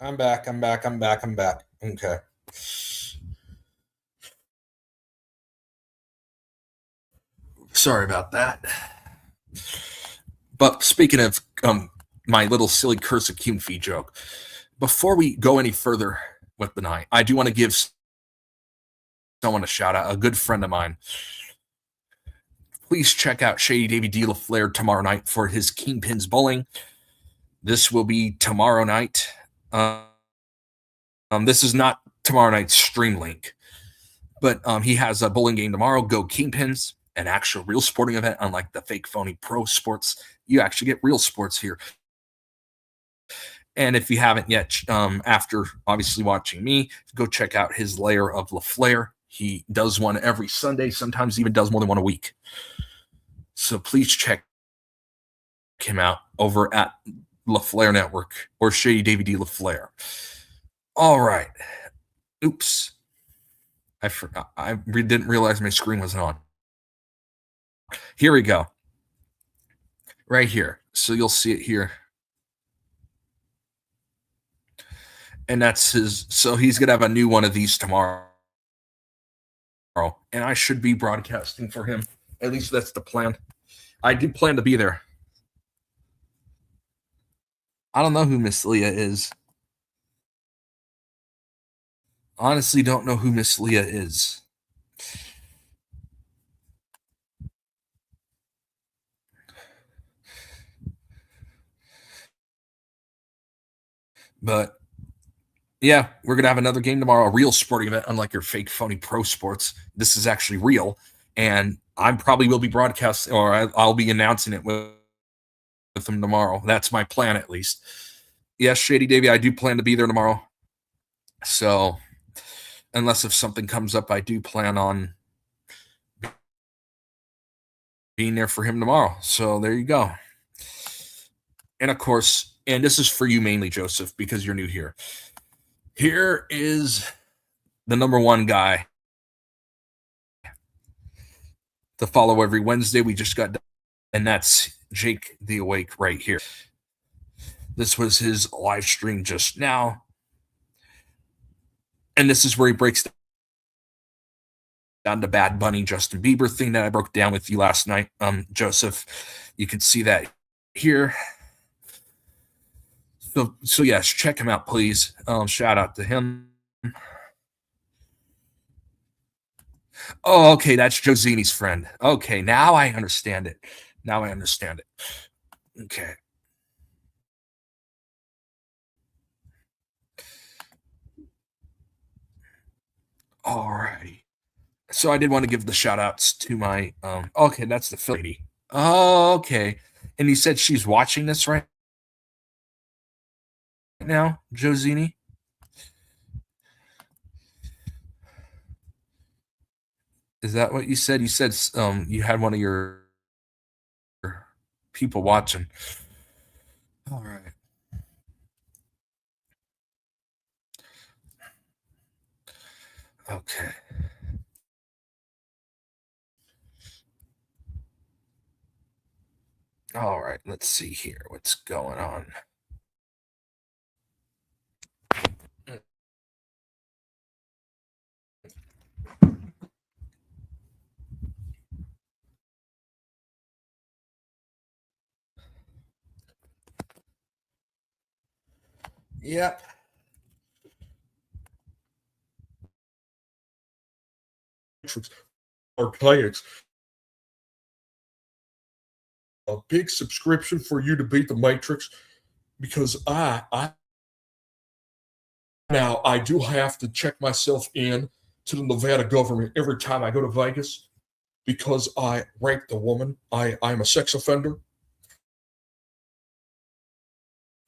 I'm back. Okay. Sorry about that. But speaking of my little silly curse of Q&P joke, before we go any further with the night, I do want to give someone a shout out, a good friend of mine. Please check out Shady Davy D. LaFleur tomorrow night for his Kingpins Bowling. This will be tomorrow night. This is not tomorrow night's stream link. But he has a bowling game tomorrow. Go Kingpins, an actual real sporting event, unlike the fake phony pro sports. You actually get real sports here. And if you haven't yet, after obviously watching me, go check out his Lair of LaFlair. He does one every Sunday, sometimes even does more than one a week. So please check him out over at LaFlair Network or Shady Davey D. LaFlair. All right. Oops. I forgot. I didn't realize my screen wasn't on. Here we go. Right here. So you'll see it here. And that's his. So he's going to have a new one of these tomorrow. And I should be broadcasting for him. At least that's the plan. I do plan to be there. I don't know who Miss Leah is. Honestly, don't know who Miss Leah is. But yeah, we're going to have another game tomorrow, a real sporting event, unlike your fake, phony pro sports. This is actually real. And I probably will be broadcasting, or I'll be announcing it with them tomorrow. That's my plan, at least. Yes, Shady Davey, I do plan to be there tomorrow. So, unless if something comes up, I do plan on being there for him tomorrow. So, there you go. And of course, and this is for you mainly, Joseph, because you're new here. Here is the number one guy to follow every Wednesday. We just got done, and that's Jake the Awake right here. This was his live stream just now. And this is where he breaks down the Bad Bunny, Justin Bieber thing that I broke down with you last night, Joseph. You can see that here. So yes, check him out, please. Shout out to him. Oh, okay, that's Josini's friend. Okay, now I understand it. Okay. All righty. So I did want to give the shout outs to my okay, that's the lady. Oh, okay. And he said she's watching this right now, Josini. Is that what you said? You said you had one of your people watching. All right. Okay. All right, let's see here what's going on. Yep. Archaics. A big subscription for you to beat the Matrix, because I now I do have to check myself in to the Nevada government every time I go to Vegas because I raped a woman. I'm a sex offender.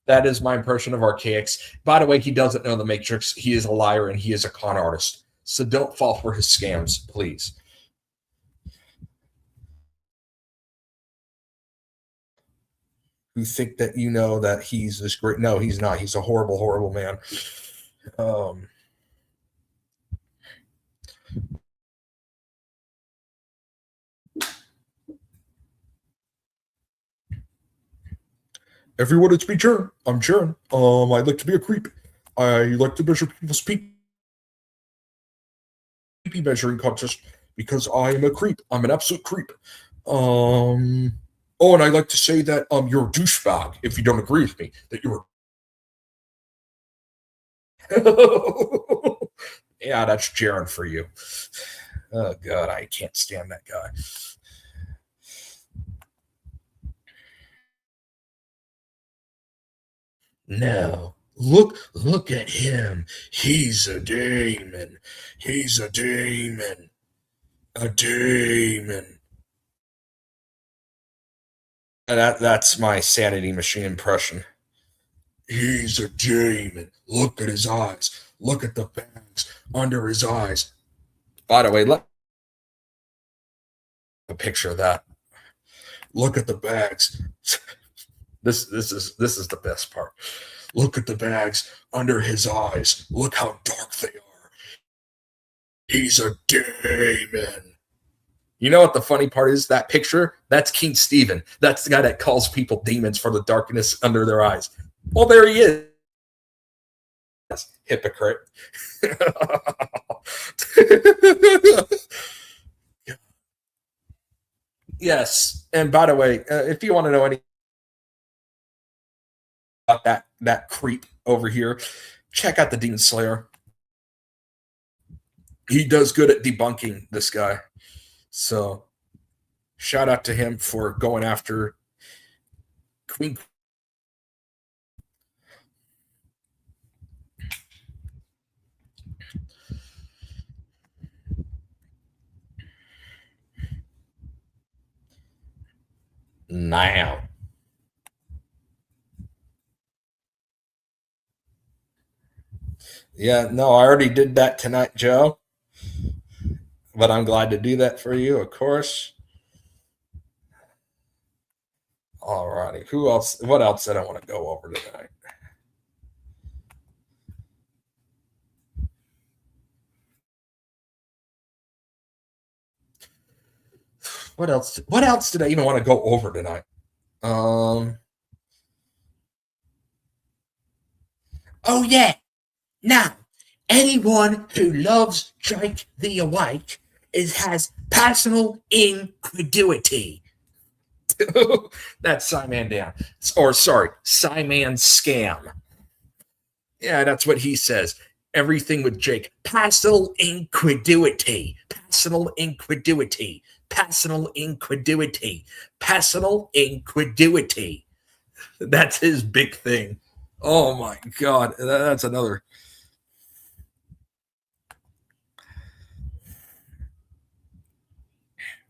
That is my impression of Archaics. By the way, he doesn't know the Matrix. He is a liar and he is a con artist. So don't fall for his scams, please. Who think that you know that he's this great? No, he's not. He's a horrible, horrible man. Everyone, it's me, Jern. I'm Jern. I like to be a creep. I like to measure people's pee measuring contest because I am a creep. I'm an absolute creep. Oh, and I like to say that you're a douchebag if you don't agree with me. That you're. Yeah, that's Jaron for you. Oh God, I can't stand that guy. No, Look at him. He's a demon. He's a demon. A demon. And that's my sanity machine impression. He's a demon. Look at his eyes. Look at the bags under his eyes. By the way, look a picture of that. Look at the bags. This is the best part. Look at the bags under his eyes. Look how dark they are. He's a demon. You know what the funny part is? That picture, that's King Stephen. That's the guy that calls people demons for the darkness under their eyes. Well, there he is. Hypocrite. Yes. And by the way, if you want to know any about that creep over here, check out the Demon Slayer. He does good at debunking this guy. So shout out to him for going after Queen. Now. Yeah, no, I already did that tonight, Joe. But I'm glad to do that for you, of course. All righty. Who else? What else did I want to go over tonight? What else? What else did I even want to go over tonight? Oh yeah. Now, anyone who loves Jake the Awake has personal incredulity. That's Simon Down. Or sorry, Simon Scam. Yeah, that's what he says. Everything with Jake. Personal incredulity. Personal incredulity. Personal incredulity. Personal incredulity. That's his big thing. Oh my God. That's another.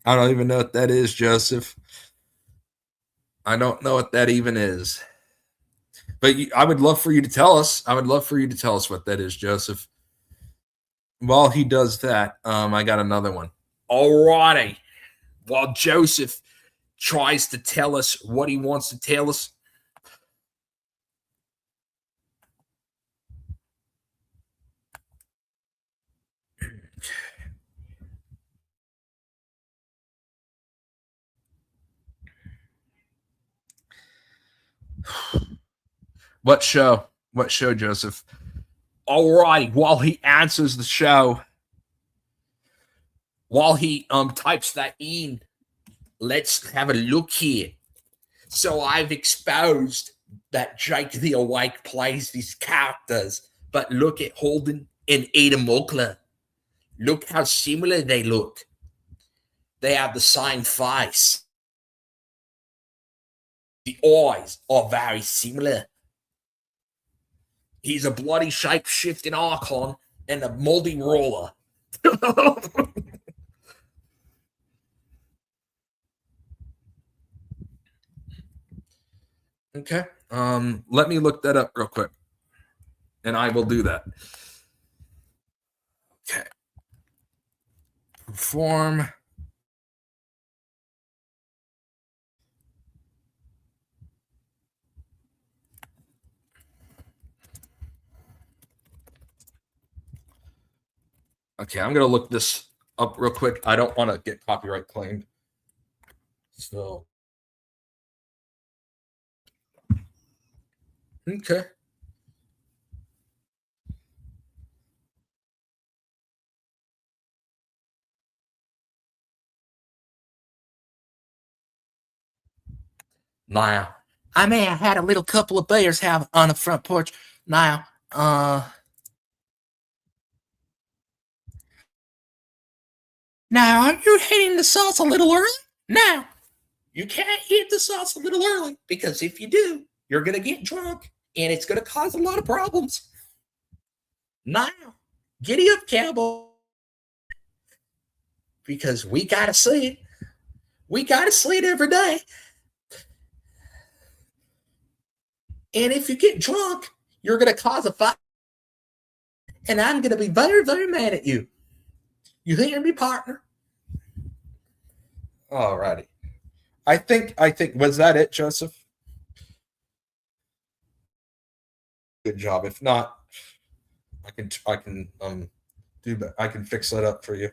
I don't even know what that is, Joseph. I don't know what that even is. But I would love for you to tell us. I would love for you to tell us what that is, Joseph. While he does that, I got another one. All righty. While Joseph tries to tell us what he wants to tell us, what show? What show, Joseph? All right. While he answers the show, while he types that in, let's have a look here. So I've exposed that Jake the Awake plays these characters, but look at Holden and Adam Oakler. Look how similar they look. They have the same face. The eyes are very similar. He's a bloody shape-shifting Archon and a moldy roller. Okay. Let me look that up real quick. And I will do that. Okay. Perform. Okay, I'm going to look this up real quick. I don't want to get copyright claimed. So. Okay. Now, I may have had a little couple of beers have on the front porch. Now, are you hitting the sauce a little early? No, you can't hit the sauce a little early because if you do, you're going to get drunk and it's going to cause a lot of problems. Now, giddy up, cowboy, because we got to see it. We got to see it every day. And if you get drunk, you're going to cause a fight. And I'm going to be very, very mad at you. You hear me, partner? All righty. I think, was that it, Joseph? Good job. If not, I can do that. I can fix that up for you.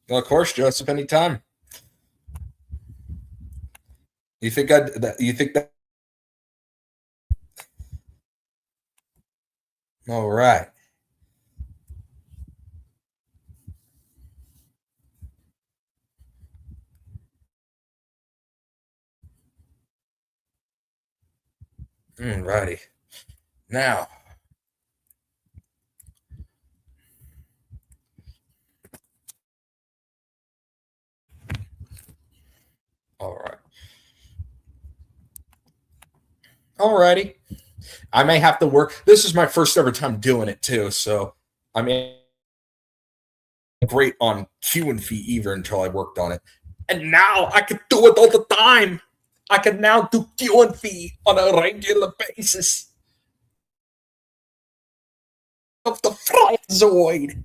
Well, of course, Joseph, anytime. You think that? All right. Righty. Now, all right. All righty. I may have to work. This is my first ever time doing it too, so I mean, great on Q and Fee either until I worked on it, and now I can do it all the time. I can now do Q and Fee on a regular basis. Of the Zoid.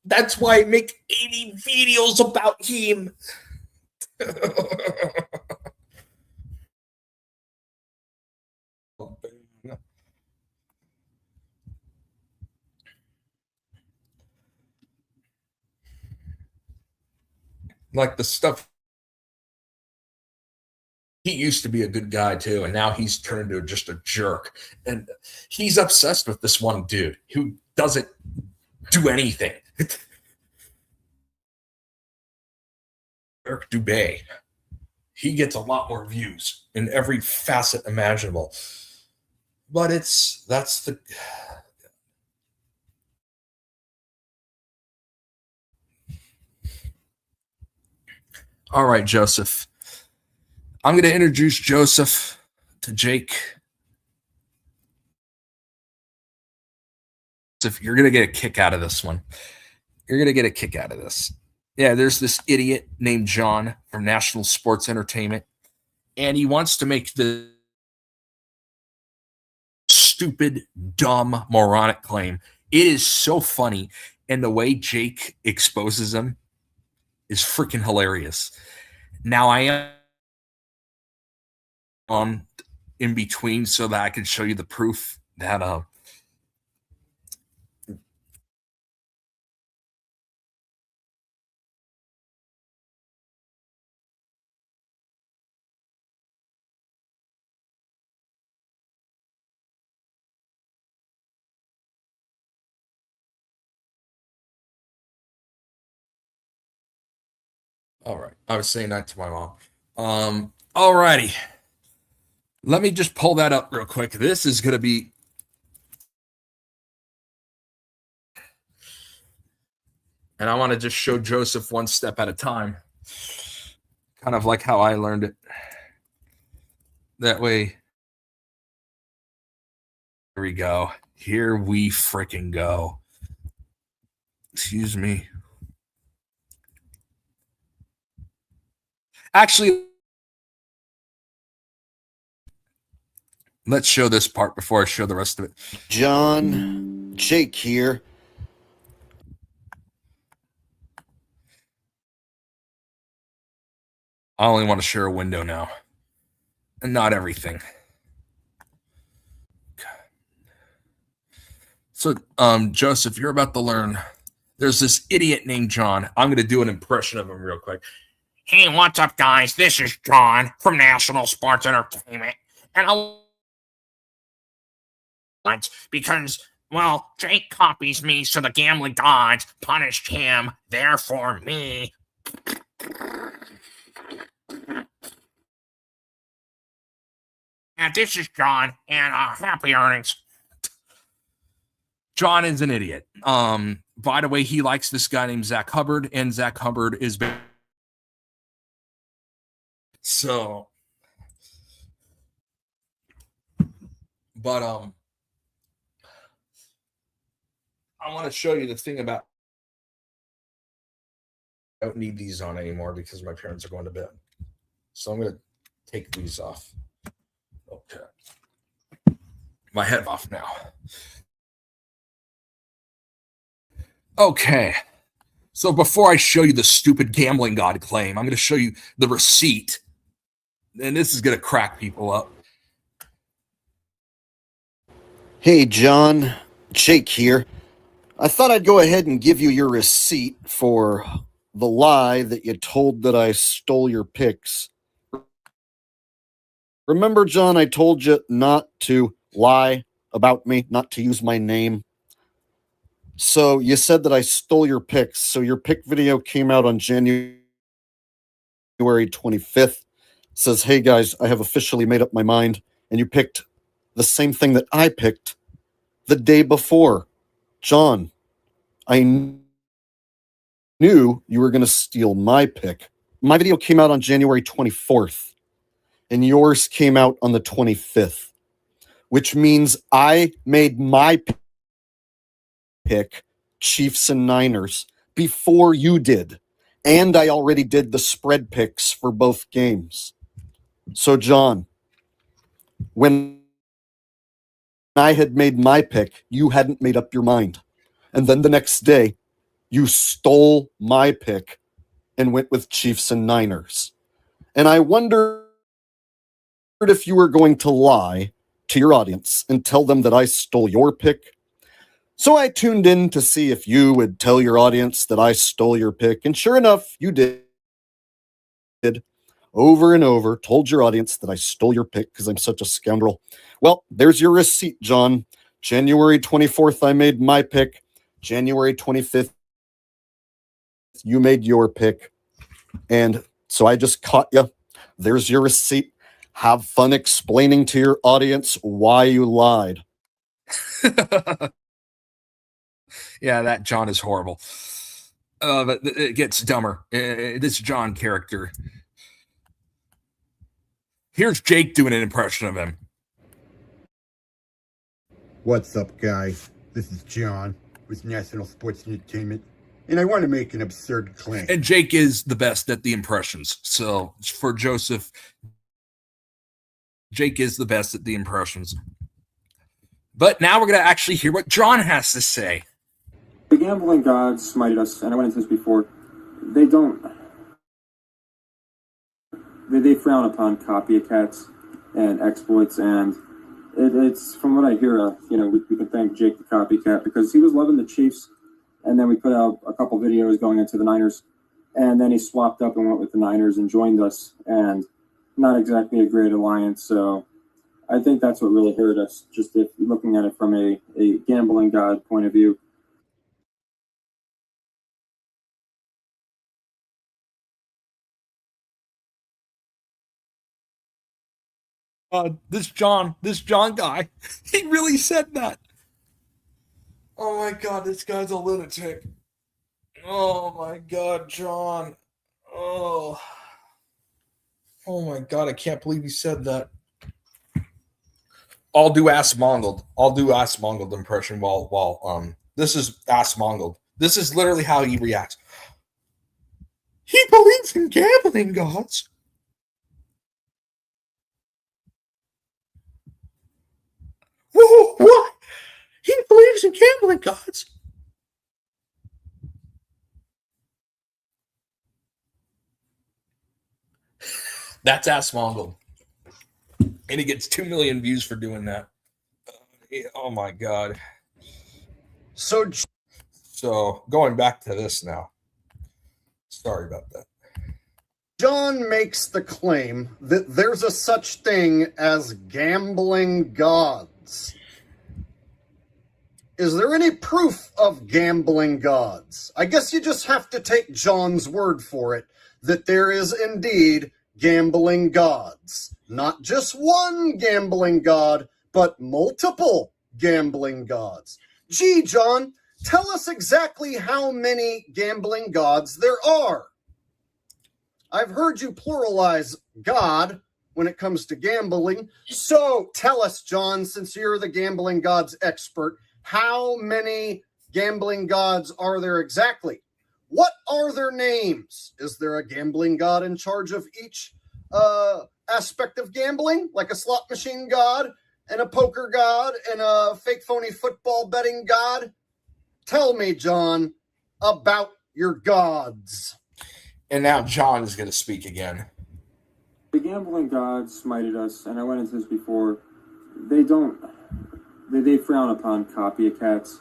That's why I make 80 videos about him. Like the stuff. He used to be a good guy too, and now he's turned into just a jerk. And he's obsessed with this one dude who doesn't do anything. Eric Dubé. He gets a lot more views in every facet imaginable. But that's the. All right, Joseph. I'm going to introduce Joseph to Jake. Joseph, you're going to get a kick out of this one. You're going to get a kick out of this. Yeah, there's this idiot named John from National Sports Entertainment, and he wants to make the stupid, dumb, moronic claim. It is so funny, and the way Jake exposes him is freaking hilarious. Now, I am on in between so that I can show you the proof that all right. I was saying that to my mom. All righty. Let me just pull that up real quick. This is going to be. And I want to just show Joseph one step at a time. Kind of like how I learned it. That way. Here we go. Here we freaking go. Excuse me. Actually, let's show this part before I show the rest of it. John, Jake here. I only want to share a window now. And not everything. So, Joseph, you're about to learn. There's this idiot named John. I'm going to do an impression of him real quick. Hey, what's up, guys? This is John from National Sports Entertainment. And because, well, Jake copies me, so the gambling gods punished him, therefore me. And this is John, and happy earnings. John is an idiot. By the way, he likes this guy named Zach Hubbard, and Zach Hubbard is so. But I want to show you the thing about. I don't need these on anymore because my parents are going to bed. So I'm going to take these off. Okay. My head off now. Okay. So before I show you the stupid gambling god claim, I'm going to show you the receipt. And this is going to crack people up. Hey, John. Jake here. I thought I'd go ahead and give you your receipt for the lie that you told that I stole your picks. Remember, John, I told you not to lie about me, not to use my name. So you said that I stole your picks. So your pick video came out on January 25th. It says, hey guys, I have officially made up my mind. And you picked the same thing that I picked the day before. John, I knew you were going to steal my pick. My video came out on January 24th, and yours came out on the 25th, which means I made my pick, Chiefs and Niners, before you did, and I already did the spread picks for both games. So, John, when I had made my pick, you hadn't made up your mind. And then the next day, you stole my pick and went with Chiefs and Niners. And I wondered if you were going to lie to your audience and tell them that I stole your pick. So I tuned in to see if you would tell your audience that I stole your pick. And sure enough, you did. Over and over, told your audience that I stole your pick because I'm such a scoundrel. Well, there's your receipt, John. January 24th, I made my pick. January 25th, you made your pick. And so I just caught you. There's your receipt. Have fun explaining to your audience why you lied. Yeah, that John is horrible. But it gets dumber. This John character. Here's Jake doing an impression of him. What's up, guys? This is John with National Sports Entertainment, and I want to make an absurd claim. And Jake is the best at the impressions. So for Joseph, Jake is the best at the impressions. But now we're going to actually hear what John has to say. The gambling gods smited us, and I went into this before. They frown upon copycats and exploits, and it's from what I hear. We can thank Jake the copycat because he was loving the Chiefs, and then we put out a couple videos going into the Niners, and then he swapped up and went with the Niners and joined us, and not exactly a great alliance. So I think that's what really hurt us. Just if looking at it from a gambling god point of view. This John guy, he really said that. Oh my God, this guy's a lunatic. Oh my God, John. Oh my God, I can't believe he said that. I'll do Ass Mongold. Impression while this is Ass Mongold. This is literally how he reacts. He believes in gambling gods. Whoa, what? He believes in gambling gods. That's Ass Mongold. And he gets 2 million views for doing that. Oh my God. So going back to this now. Sorry about that. John makes the claim that there's a such thing as gambling gods. Is there any proof of gambling gods? I guess you just have to take John's word for it, that there is indeed gambling gods. Not just one gambling god, but multiple gambling gods. Gee, John, tell us exactly how many gambling gods there are. I've heard you pluralize God when it comes to gambling. So tell us, John, since you're the gambling gods expert, how many gambling gods are there exactly? What are their names? Is there a gambling god in charge of each aspect of gambling, like a slot machine god and a poker god and a fake phony football betting god? Tell me, John, about your gods. And now John is going to speak again. The gambling gods smited us, and I went into this before. They frown upon copycats.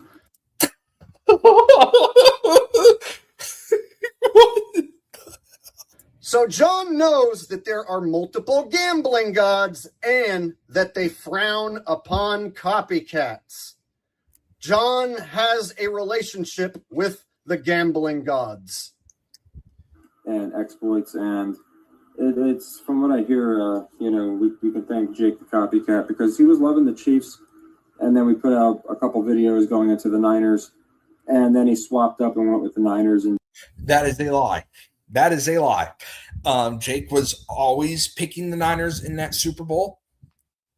So John knows that there are multiple gambling gods and that they frown upon copycats. John has a relationship with the gambling gods. And exploits, and it's from what I hear, we can thank Jake the Copycat because he was loving the Chiefs, and then we put out a couple videos going into the Niners, and then he swapped up and went with the Niners. And that is a lie. That is a lie. Jake was always picking the Niners in that Super Bowl.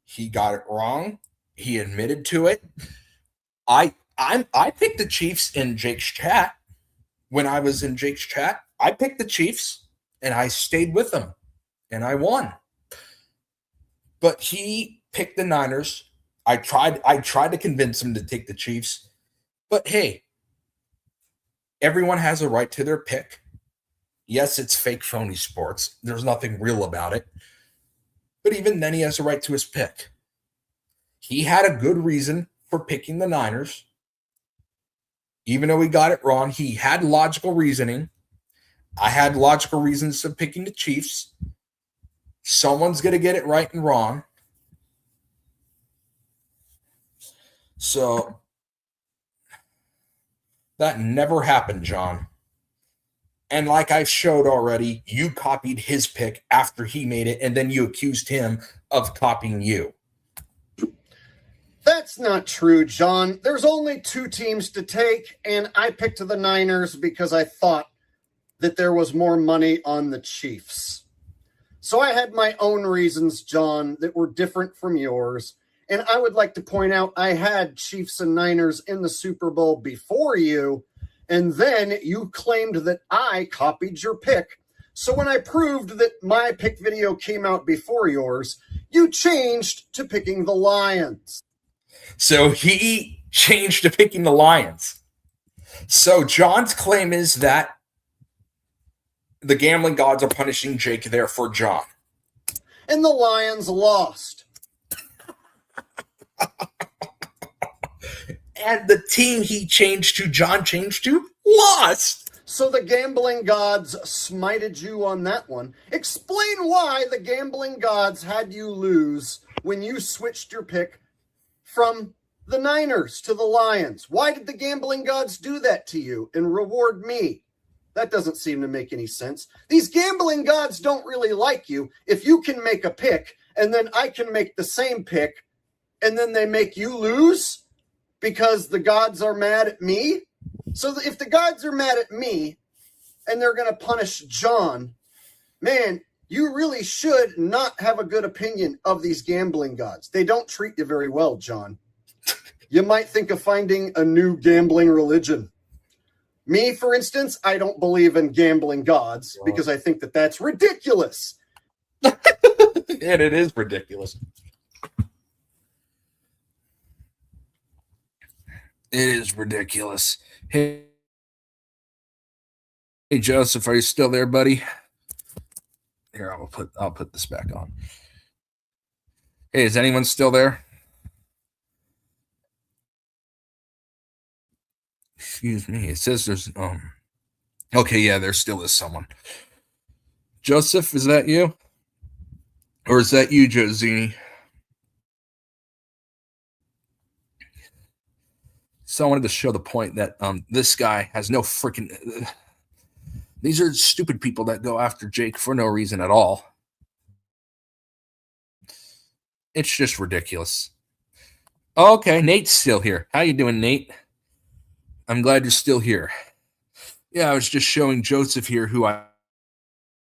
He got it wrong. He admitted to it. I picked the Chiefs in Jake's chat. When I was in Jake's chat, I picked the Chiefs and I stayed with them and I won. But he picked the Niners. I tried to convince him to take the Chiefs. But hey, everyone has a right to their pick. Yes, it's fake phony sports. There's nothing real about it. But even then, he has a right to his pick. He had a good reason for picking the Niners. Even though he got it wrong, he had logical reasoning. I had logical reasons of picking the Chiefs. Someone's going to get it right and wrong. So that never happened, John. And like I showed already, you copied his pick after he made it, and then you accused him of copying you. That's not true, John. There's only 2 teams to take, and I picked the Niners because I thought that there was more money on the Chiefs. So I had my own reasons, John, that were different from yours. And I would like to point out I had Chiefs and Niners in the Super Bowl before you, and then you claimed that I copied your pick. So when I proved that my pick video came out before yours, you changed to picking the Lions. So he changed to picking the Lions. So John's claim is that the gambling gods are punishing Jake there for John. And the Lions lost. And the team he changed to, John changed to, lost. So the gambling gods smited you on that one. Explain why the gambling gods had you lose when you switched your pick from the Niners to the Lions. Why did the gambling gods do that to you and reward me? That doesn't seem to make any sense. These gambling gods don't really like you if you can make a pick and then I can make the same pick and then they make you lose because the gods are mad at me. So if the gods are mad at me and they're going to punish John, man, you really should not have a good opinion of these gambling gods. They don't treat you very well, John. You might think of finding a new gambling religion. Me, for instance, I don't believe in gambling gods because I think that that's ridiculous. And it is ridiculous. It is ridiculous. Hey, Joseph, are you still there, buddy? Here, I'll put this back on. Hey, is anyone still there? Excuse me. It says there's okay, yeah, there still is someone. Joseph, is that you? Or is that you, Josini? So I wanted to show the point that this guy has no freaking these are stupid people that go after Jake for no reason at all. It's just ridiculous. Okay, Nate's still here. How you doing, Nate? I'm glad you're still here. Yeah, I was just showing Joseph here, who I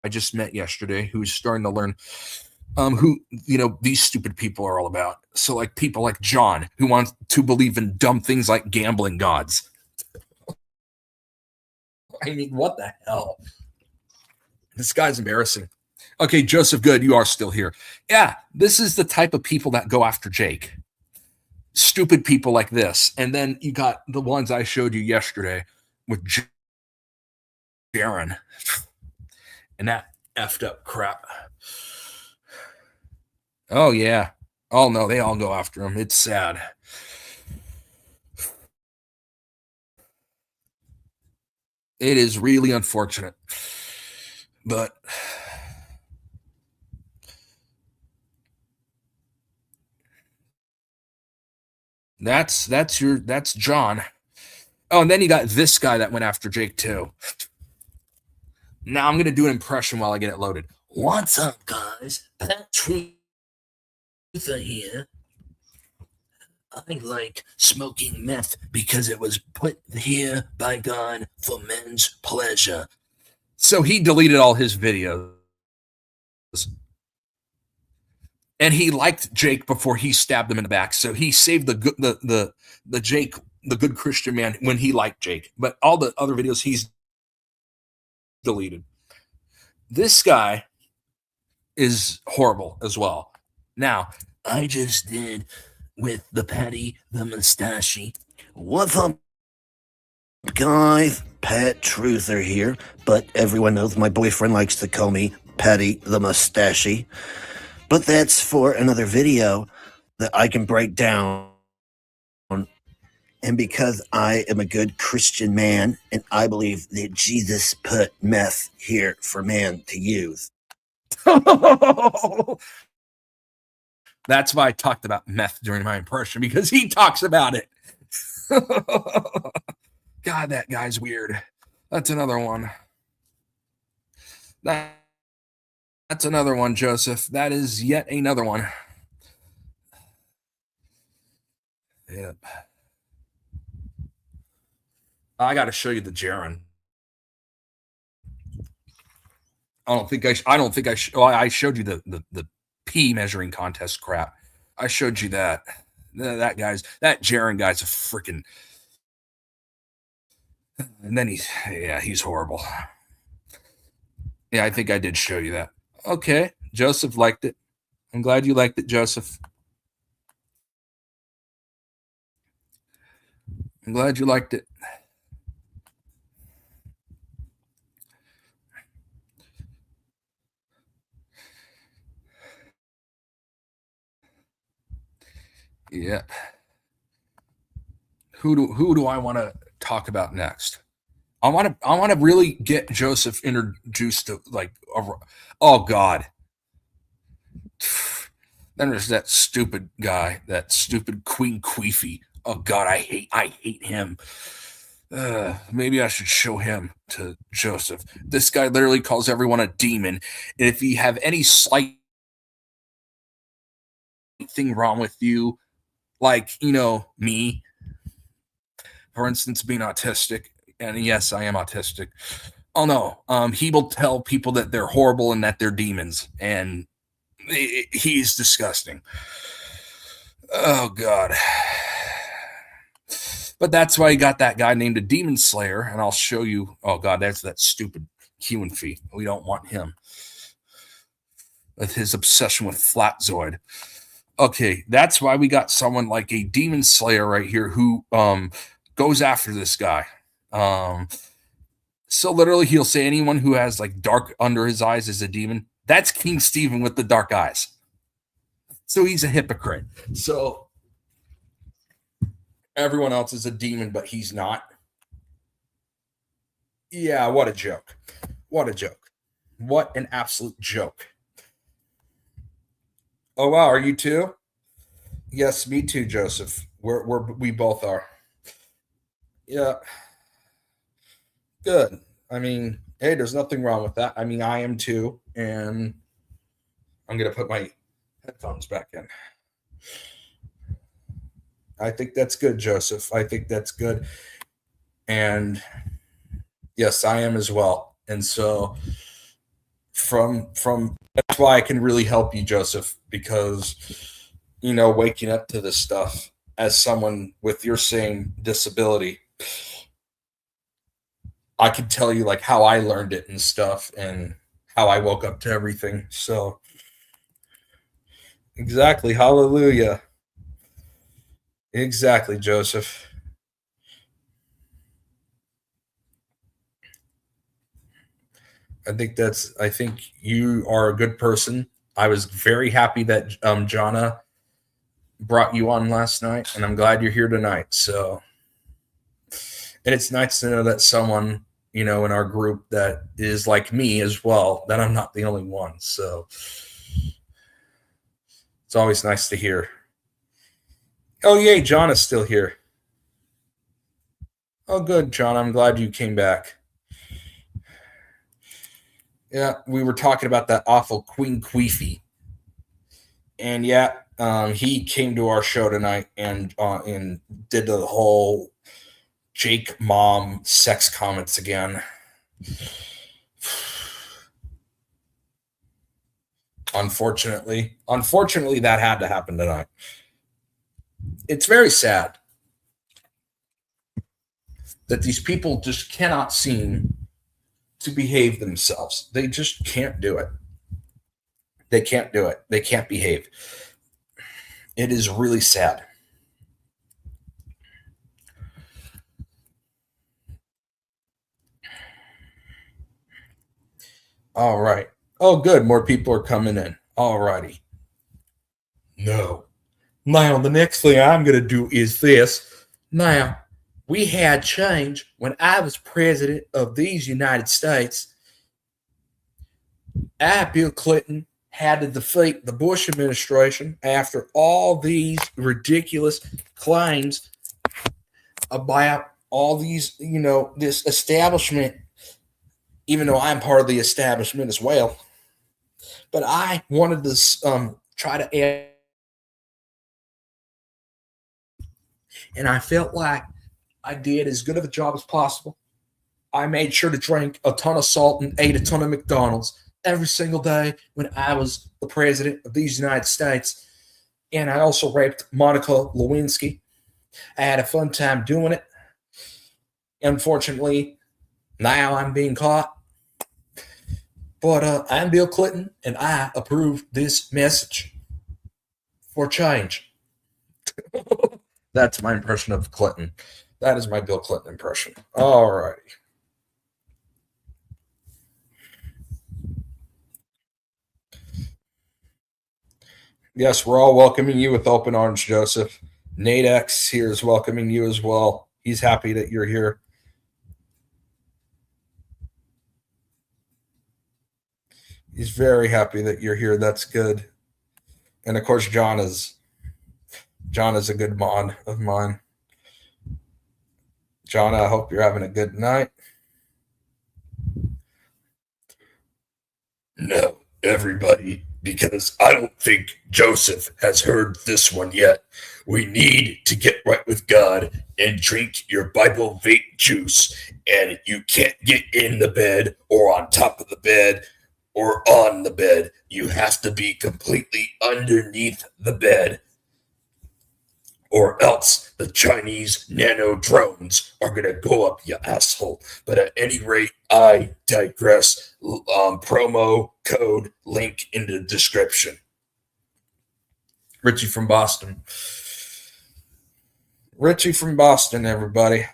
just met yesterday, who's starting to learn who these stupid people are all about. So like people like John, who wants to believe in dumb things like gambling gods. I mean, what the hell? This guy's embarrassing. Okay, Joseph, good, you are still here. Yeah, this is the type of people that go after Jake. Stupid people like this. And then you got the ones I showed you yesterday with Jaron and that effed up crap. Oh, yeah. Oh, no, they all go after him. It's sad. It is really unfortunate. But that's John. Oh, and then you got this guy that went after Jake too. Now I'm gonna do an impression while I get it loaded. What's up, guys? Pat Truther here. I like smoking meth because it was put here by God for men's pleasure. So he deleted all his videos. And he liked Jake before he stabbed him in the back. So he saved the Jake, the good Christian man, when he liked Jake. But all the other videos he's deleted. This guy is horrible as well. Now, I just did with the Patty the Mustachie. What's up, guys? Pat Truther here, but everyone knows my boyfriend likes to call me Patty the Mustachie. But that's for another video that I can break down. And because I am a good Christian man, and I believe that Jesus put meth here for man to use. That's why I talked about meth during my impression, because he talks about it. God, that guy's weird. That's another one. That's another one, Joseph. That is yet another one. Yep. I got to show you the Jaron. I showed you the P measuring contest crap. I showed you that. That Jaron guy's a freaking. And then he's horrible. Yeah, I think I did show you that. Okay, Joseph liked it. I'm glad you liked it, Joseph. I'm glad you liked it. Yep. Who do I want to talk about next? I want to really get Joseph introduced to oh God. Then there's that stupid guy, that stupid Queen Queefy. Oh God, I hate him. Maybe I should show him to Joseph. This guy literally calls everyone a demon. And if you have any slight thing wrong with you, like, me, for instance, being autistic, and yes, I am autistic. Oh no, he will tell people that they're horrible and that they're demons, and he's disgusting. Oh God. But that's why he got that guy named a Demon Slayer, and I'll show you. Oh God, that's that stupid Human Fee. We don't want him with his obsession with Flatzoid. Okay, that's why we got someone like a Demon Slayer right here who goes after this guy. So literally he'll say anyone who has like dark under his eyes is a demon. That's King Stephen with the dark eyes. So he's a hypocrite. So everyone else is a demon, but he's not. Yeah, what a joke. What a joke. What an absolute joke. Oh wow, are you too? Yes, me too, Joseph. We both are. Yeah. Good. I mean, hey, there's nothing wrong with that. I mean, I am too, and I'm gonna put my headphones back in. I think that's good, Joseph. I think that's good. And yes, I am as well. And so from that's why I can really help you, Joseph, because waking up to this stuff as someone with your same disability, I can tell you like how I learned it and stuff and how I woke up to everything. So exactly. Hallelujah. Exactly, Joseph. I think you are a good person. I was very happy that Jonna brought you on last night, and I'm glad you're here tonight. So, and it's nice to know that someone, in our group that is like me as well, that I'm not the only one. So it's always nice to hear. Oh, yay, John is still here. Oh, good, John. I'm glad you came back. Yeah, we were talking about that awful Queen Queefy. And yeah, he came to our show tonight and did the whole Jake mom sex comments again. Unfortunately, that had to happen tonight. It's very sad that these people just cannot seem to behave themselves. They just can't do it. They can't do it. They can't behave. It is really sad. All right. Oh, good. More people are coming in. All righty. No. Now, the next thing I'm going to do is this. Now, we had change when I was president of these United States. Bill Clinton, had to defeat the Bush administration after all these ridiculous claims about all these, this establishment, even though I'm part of the establishment as well. But I wanted to try to add, and I felt like I did as good of a job as possible. I made sure to drink a ton of salt and ate a ton of McDonald's every single day when I was the president of these United States. And I also raped Monica Lewinsky. I had a fun time doing it. Unfortunately, now I'm being caught. But I'm Bill Clinton, and I approve this message for change. That's my impression of Clinton. That is my Bill Clinton impression. All right. Yes, we're all welcoming you with open arms, Joseph. Nate X here is welcoming you as well. He's happy that you're here. He's very happy that you're here. That's good. And of course, John is a good mod of mine. John, I hope you're having a good night. No, everybody, because I don't think Joseph has heard this one yet. We need to get right with God and drink your Bible vape juice. And you can't get in the bed or on top of the bed or on the bed. You have to be completely underneath the bed, or else the Chinese nano drones are going to go up your asshole. But at any rate, I digress. Promo code link in the description. Richie from Boston. Richie from Boston, everybody.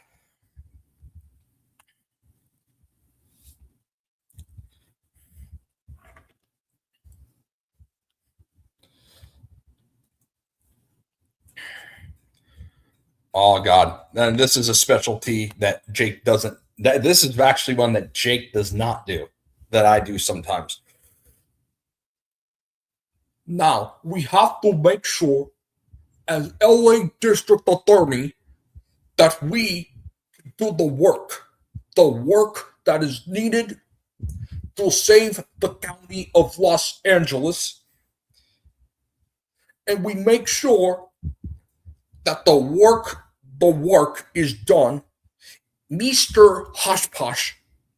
Oh, God. And this is a specialty that Jake doesn't. This is actually one that Jake does not do, that I do sometimes. Now, we have to make sure, as LA District Attorney, that we do the work that is needed to save the county of Los Angeles. And we make sure that the work is done. Mr. Hushposh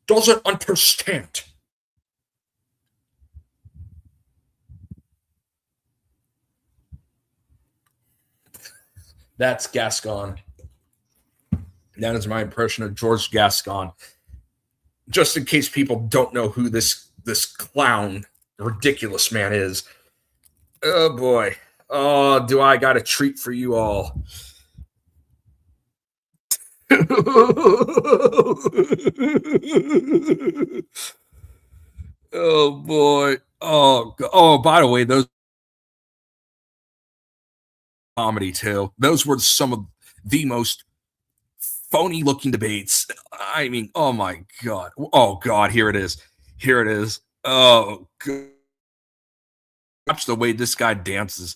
doesn't understand. That's Gascon. That is my impression of George Gascon. Just in case people don't know who this clown, ridiculous man is. Oh boy. Oh, do I got a treat for you all. Oh boy. Oh, by the way, those comedy too. Those were some of the most phony looking debates. I mean, oh my god. Oh god, here it is. Here it is. Oh god. Watch the way this guy dances.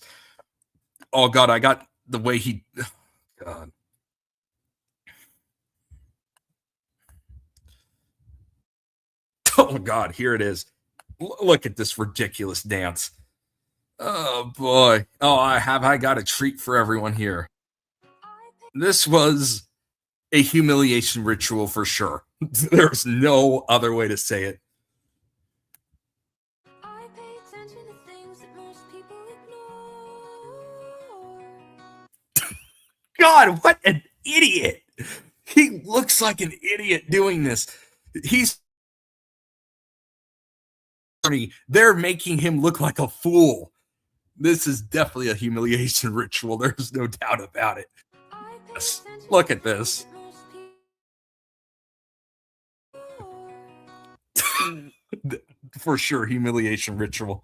Oh god, I got the way he god. Oh god, here it is. Look at this ridiculous dance. Oh boy. Oh, I got a treat for everyone here. This was a humiliation ritual for sure. There's no other way to say it. God, what an idiot. He looks like an idiot doing this. They're making him look like a fool. This is definitely a humiliation ritual. There's no doubt about it. Look at this. For sure, humiliation ritual.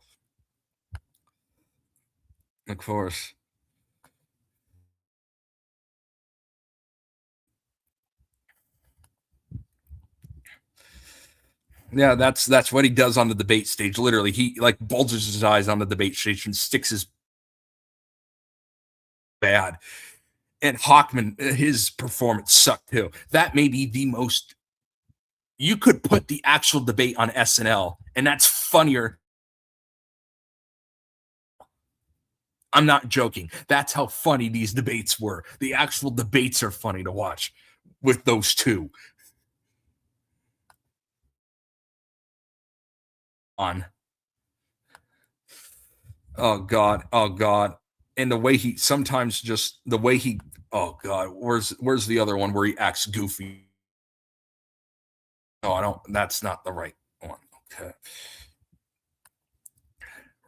Of course. Yeah, that's what he does on the debate stage. Literally, he like bulges his eyes on the debate stage and sticks his bad. And Hawkman, his performance sucked too. That may be the most. You could put the actual debate on SNL, and that's funnier. I'm not joking. That's how funny these debates were. The actual debates are funny to watch with those two. On. Oh god. Oh god. And the way he sometimes just the way he oh god, where's the other one where he acts goofy? No, I don't. That's not the right one. Okay.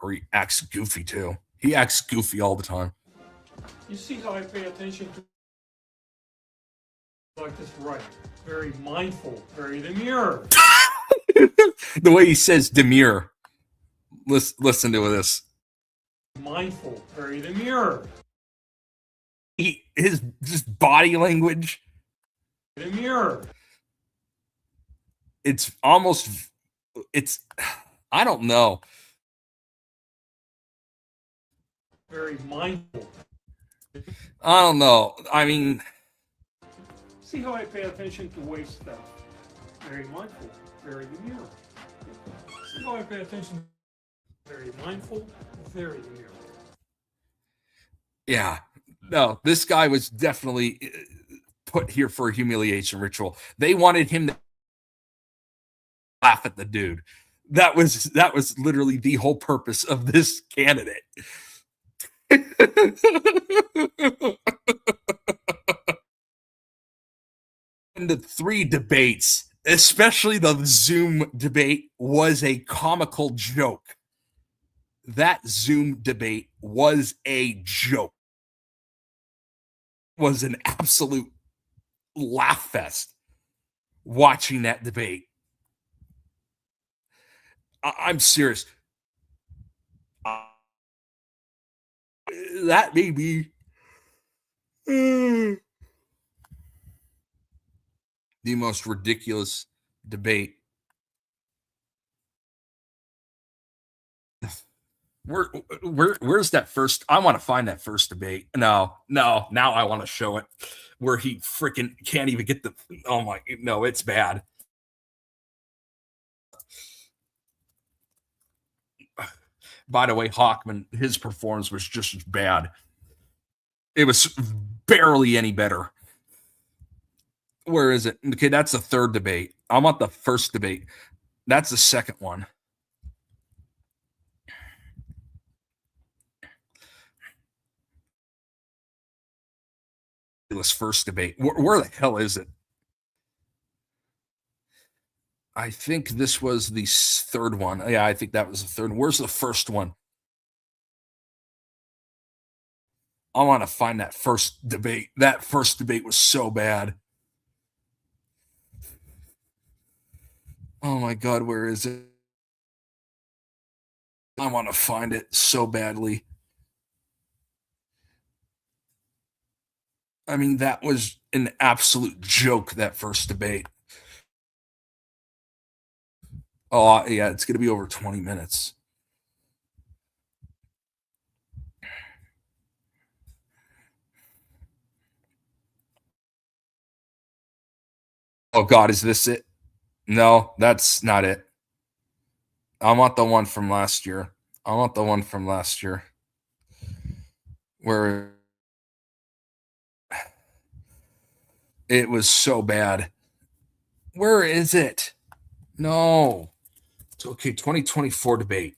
Or he acts goofy too. He acts goofy all the time. You see how I pay attention to like this, right? Very mindful, very demure. The way he says demure. Listen to this. Mindful, very demure. His just body language. Demure. It's I don't know. Very mindful. I don't know. I mean, see how I pay attention to waste stuff. Very mindful, very demure. See how I pay attention. Very mindful, very demure. Yeah. No, this guy was definitely put here for a humiliation ritual. They wanted him to laugh at the dude. That was literally the whole purpose of this candidate. And the 3 debates, especially the Zoom debate, was a comical joke. That Zoom debate was a joke. It was an absolute laugh fest watching that debate. I'm serious. That may be the most ridiculous debate. Where's that first? I want to find that first debate. No, now I want to show it where he freaking can't even get the. Oh my, no, it's bad. By the way, Hawkman, his performance was just as bad. It was barely any better. Where is it? Okay, that's the third debate. I want the first debate. That's the second one. This first debate. Where the hell is it? I think this was the third one. Yeah, I think that was the third. Where's the first one? I want to find that first debate. That first debate was so bad. Oh my God, where is it? I want to find it so badly. I mean, that was an absolute joke, that first debate. Oh, yeah, it's going to be over 20 minutes. Oh, God, is this it? No, that's not it. I want the one from last year. I want the one from last year. Where it was so bad. Where is it? No. It's okay, 2024 debate.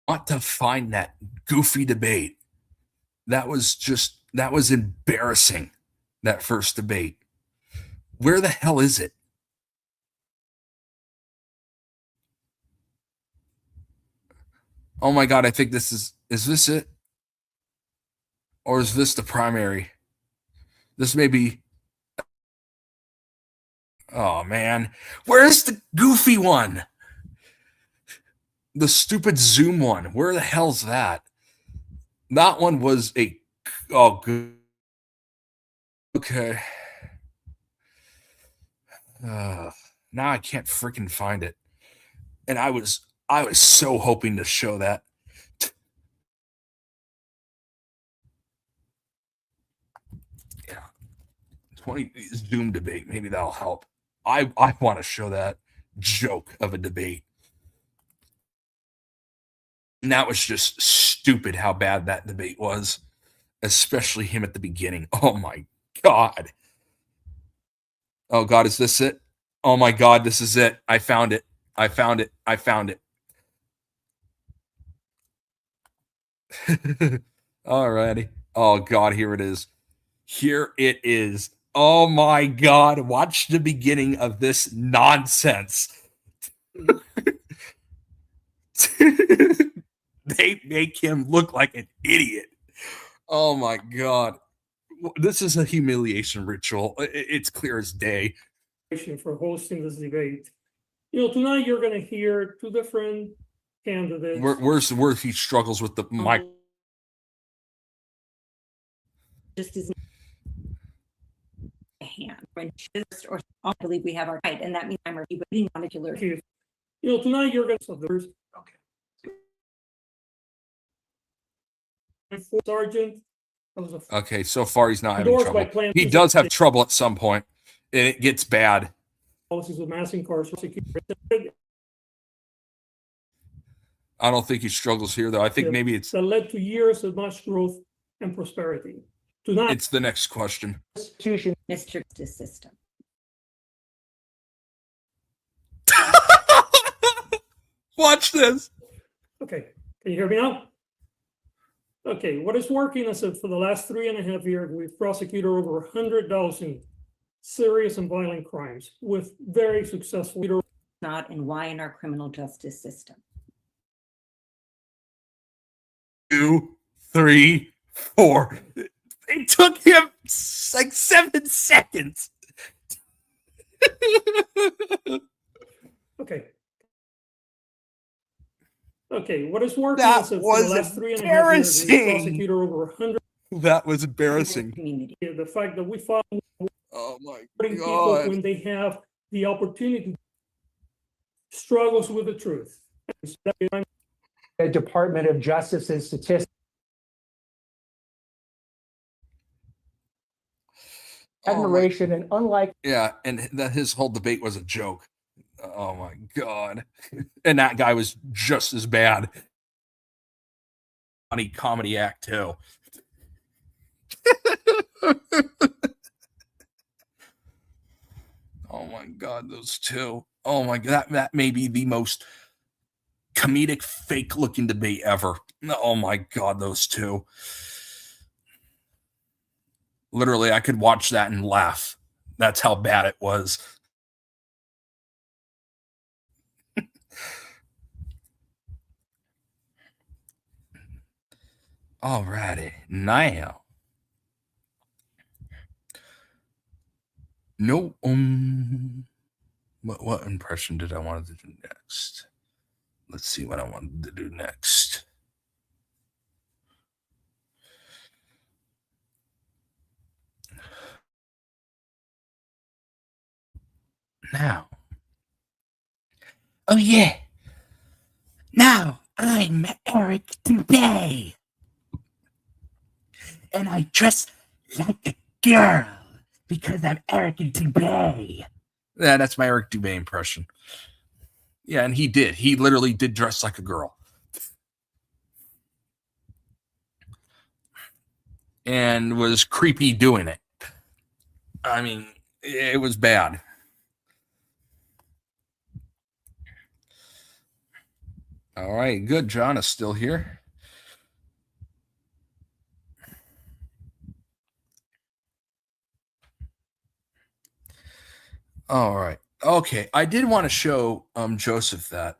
I want to find that goofy debate. That was embarrassing, that first debate. Where the hell is it? Oh my God, I think this is this it? Or is this the primary? This may be. Oh man, where's the goofy one? The stupid Zoom one. Where the hell's that? That one was a. Oh, good. Okay. Now I can't freaking find it, and I was so hoping to show that. Yeah, 20 Zoom debate. Maybe that'll help. I want to show that joke of a debate. And that was just stupid how bad that debate was, especially him at the beginning. Oh my God. Oh God, is this it? Oh my God, this is it. I found it. I found it. I found it. Alrighty. Oh God, here it is. Here it is. Oh my God, watch the beginning of this nonsense. They make him look like an idiot. Oh my God. This is a humiliation ritual. It's clear as day. For hosting this debate. Tonight you're going to hear two different candidates. Where he struggles with the mic. Just as a hand when just or I believe we have our right, and that means I'm repeating molecular. Tonight you're going to Sergeant. Okay, so far he's not having trouble. He does have trouble at some point, and it gets bad. Policies of mass incarceration. I don't think he struggles here, though. I think maybe it's that led to years of much growth and prosperity. Tonight, it's the next question. Institution, Mr. System. Watch this. Okay, can you hear me now? Okay, what is working is that for the last 3.5 years, we've prosecuted over 100,000 serious and violent crimes with very successful. Not and why in our criminal justice system. 2, 3, 4. It took him like 7 seconds. Okay. Okay, what is working That is that for was the last 3.5 years, we've prosecuted over 100. That was embarrassing. Community. The fact that we found Oh my people God. when they have the opportunity struggles with the truth. The Department of Justice and Statistics. Admiration and unlike. Yeah, and that his whole debate was a joke. Oh my God. And that guy was just as bad. funny comedy act too. Oh my God, those two. Oh my God, that may be the most comedic, fake looking debate ever. Oh my God, those two. Literally, I could watch that and laugh. That's how bad it was. Alrighty, now. No, what impression did I want to do next? Let's see what I wanted to do next. Now. Oh, yeah. Now I'm Eric Dubay. And I dress like a girl because I'm Eric Dubay. Yeah, that's my Eric Dubay impression. Yeah, and he did. He literally did dress like a girl. And was creepy doing it. I mean, it was bad. All right, good. John is still here. All right. Okay. I did want to show Joseph that.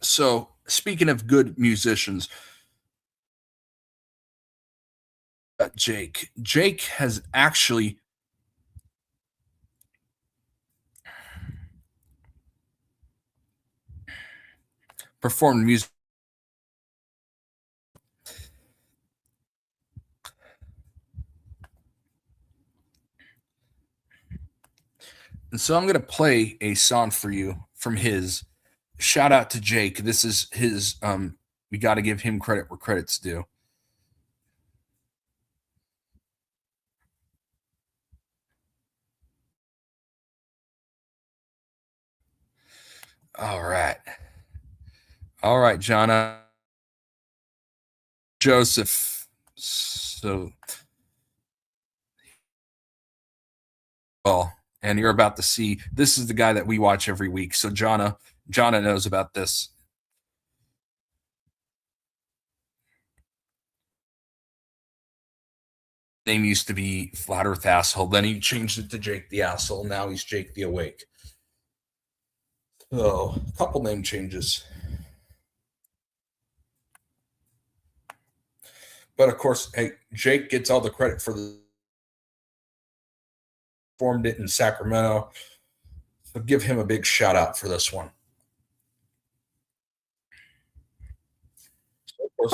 So, speaking of good musicians, Jake has actually performed music. And so I'm going to play a song for you from his. Shout out to Jake. This is his, we got to give him credit where credit's due. All right. All right, Jonna. Joseph. So, well, and you're about to see, this is the guy that we watch every week. So Jonna knows about this. Name used to be Flat Earth Asshole. Then he changed it to Jake the Asshole. Now he's Jake the Awake. So, a couple name changes. But of course, hey, Jake gets all the credit for the formed it in Sacramento. So give him a big shout out for this one. So of course,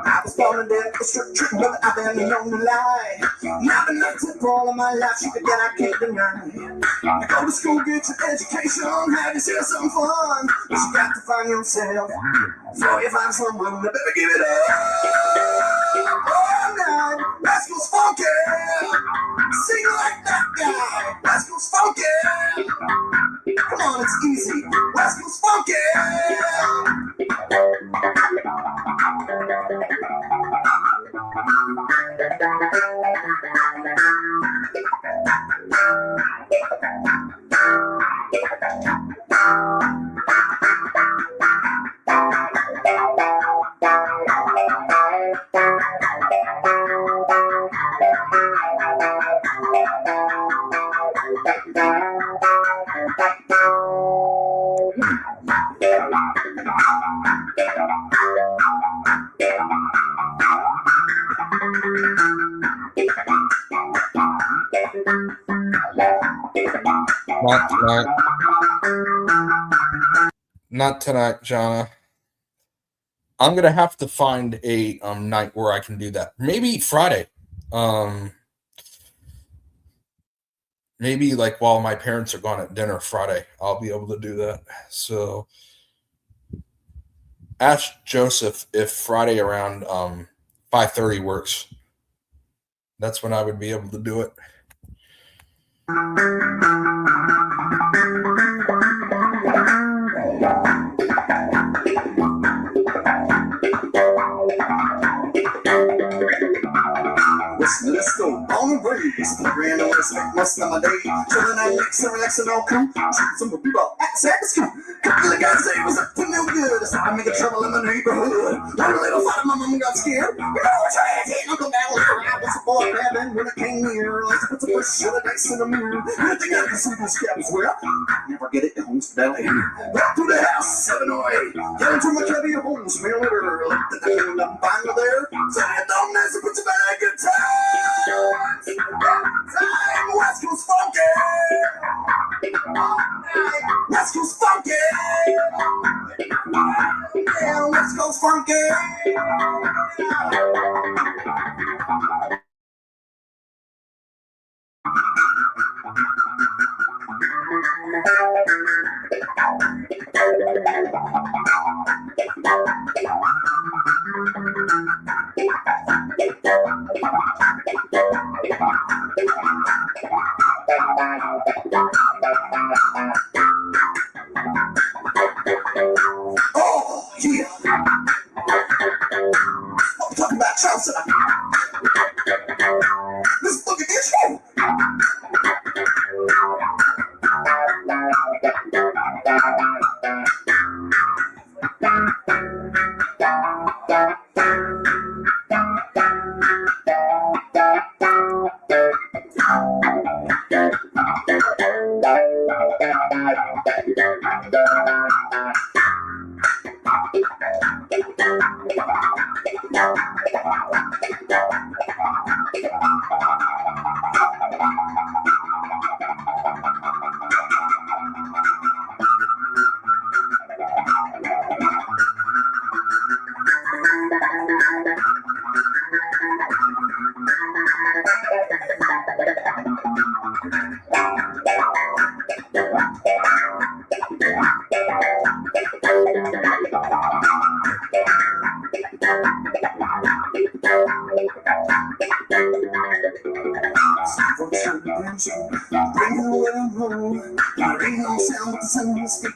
I was born in death, a strict trick, but I've been known to lie. Not enough to for all of my life, you forget I can't deny. I go to school, get your education, have yourself some fun. But you got to find yourself. So you find someone, you better give it up. All night, Rascal's funky. Sing like that guy, Rascal's funky. Come on, it's easy, Rascal's funky. Not tonight. Not tonight, Jonna. I'm gonna have to find a night where I can do that. Maybe Friday. Maybe like while my parents are gone at dinner Friday, I'll be able to do that. So ask Joseph if Friday around 5:30 works. That's when I would be able to do it. Let's go on the way. It's the grand old most of my day. Chilling and mixing, relaxing, all come. Shooting some people at Sabbath school. Couple of guys say was up to no good. It's time to make trouble in the neighborhood. Had a little fight, my mom got scared. You know what your ass hit, Uncle Down around. What's a boy grabbing when it came near? Like to put the first shot of dice in the mirror. I think I can see those scabs well. Never get it, the home's down here. Back to the house, 708. Yelling to my cabby, your home, smell it early. The damn I'm fine there. So I don't mess and put you back in time. West Coast funky. West Coast funky. Yeah, West Coast funky. Oh, yeah. I'm talking about Chelsea. Let's look at this one.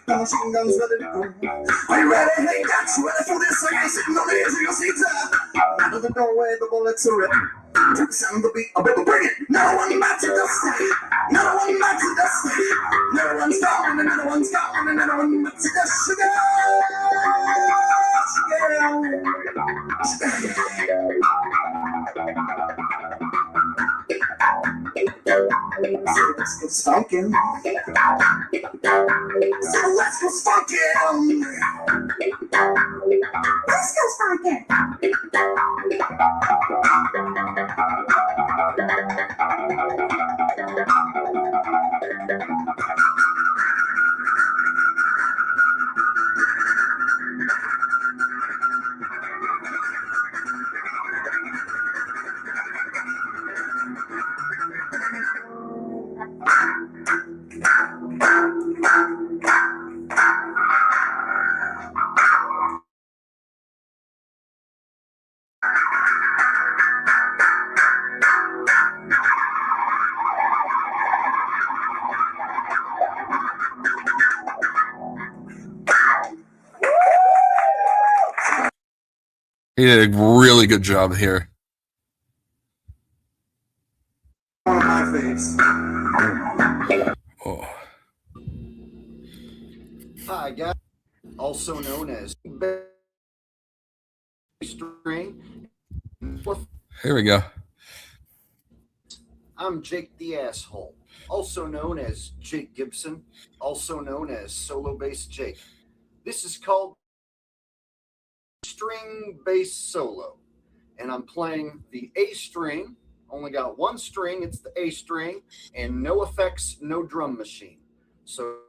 Machine guns ready to go. Are you ready? Hey, that's ready for this. I ain't sitting on the edge of your seat. Out of the doorway, the bullets are ready. To the sound of the beat, I better bring it. No one matches the state. No one matches the state. No one's gone, and another one's gone, and another one matches the sugar. So let's go stonking. So let's go stonking. Let's go stonking. He did a really good job here. Oh. Hi, guys. Also known as string. Here we go. I'm Jake the Asshole, also known as Jake Gibson, also known as Solo Bass Jake. This is called String Bass Solo, and I'm playing the A string. Only got one string, it's the A string, and no effects, no drum machine. So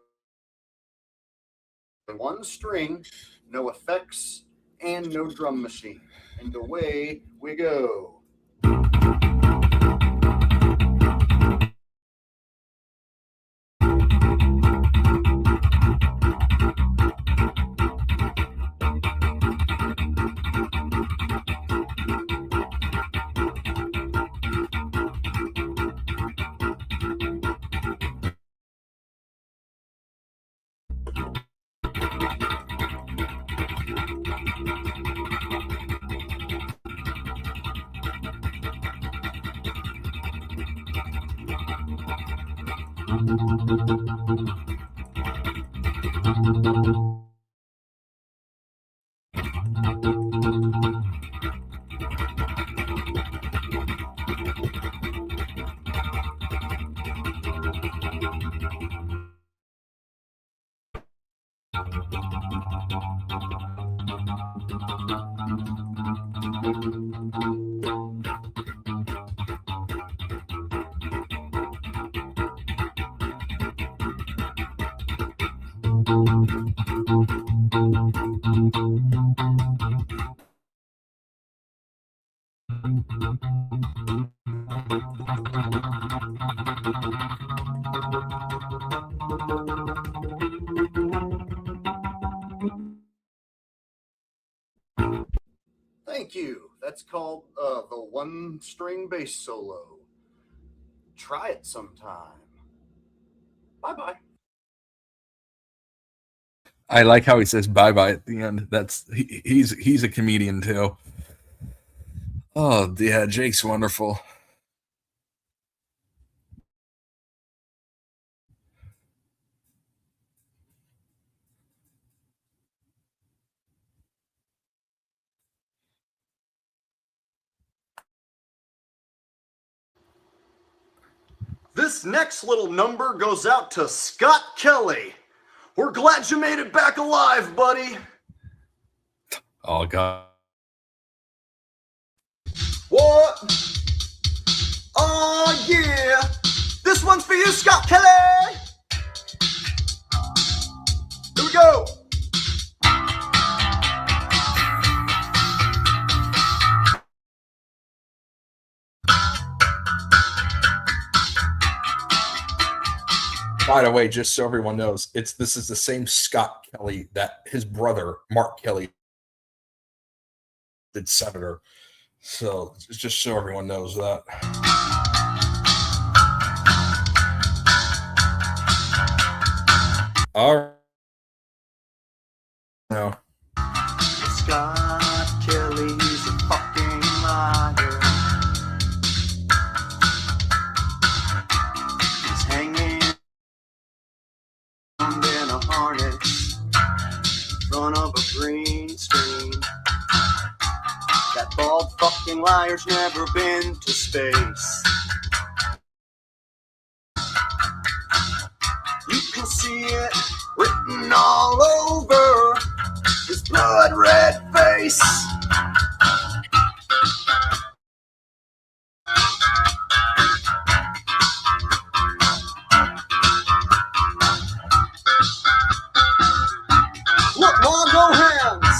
one string, no effects, and no drum machine. And away we go. Thank you. That's called the one-string bass solo. Try it sometime. Bye-bye. I like how he says bye bye at the end. He's a comedian too. Oh yeah, Jake's wonderful. This next little number goes out to Scott Kelly. We're glad you made it back alive, buddy. Oh God. What? Oh yeah. This one's for you, Scott Kelly. Here we go. By the way, just so everyone knows, this is the same Scott Kelly that his brother Mark Kelly did senator. So just so everyone knows that. All right. No. Scott Kelly's a fucking liar. He's hanging in a harness in front of a green screen. That bald fucking liar's never been to space. You can see it written all over his blood red face. Look, Mongo hands.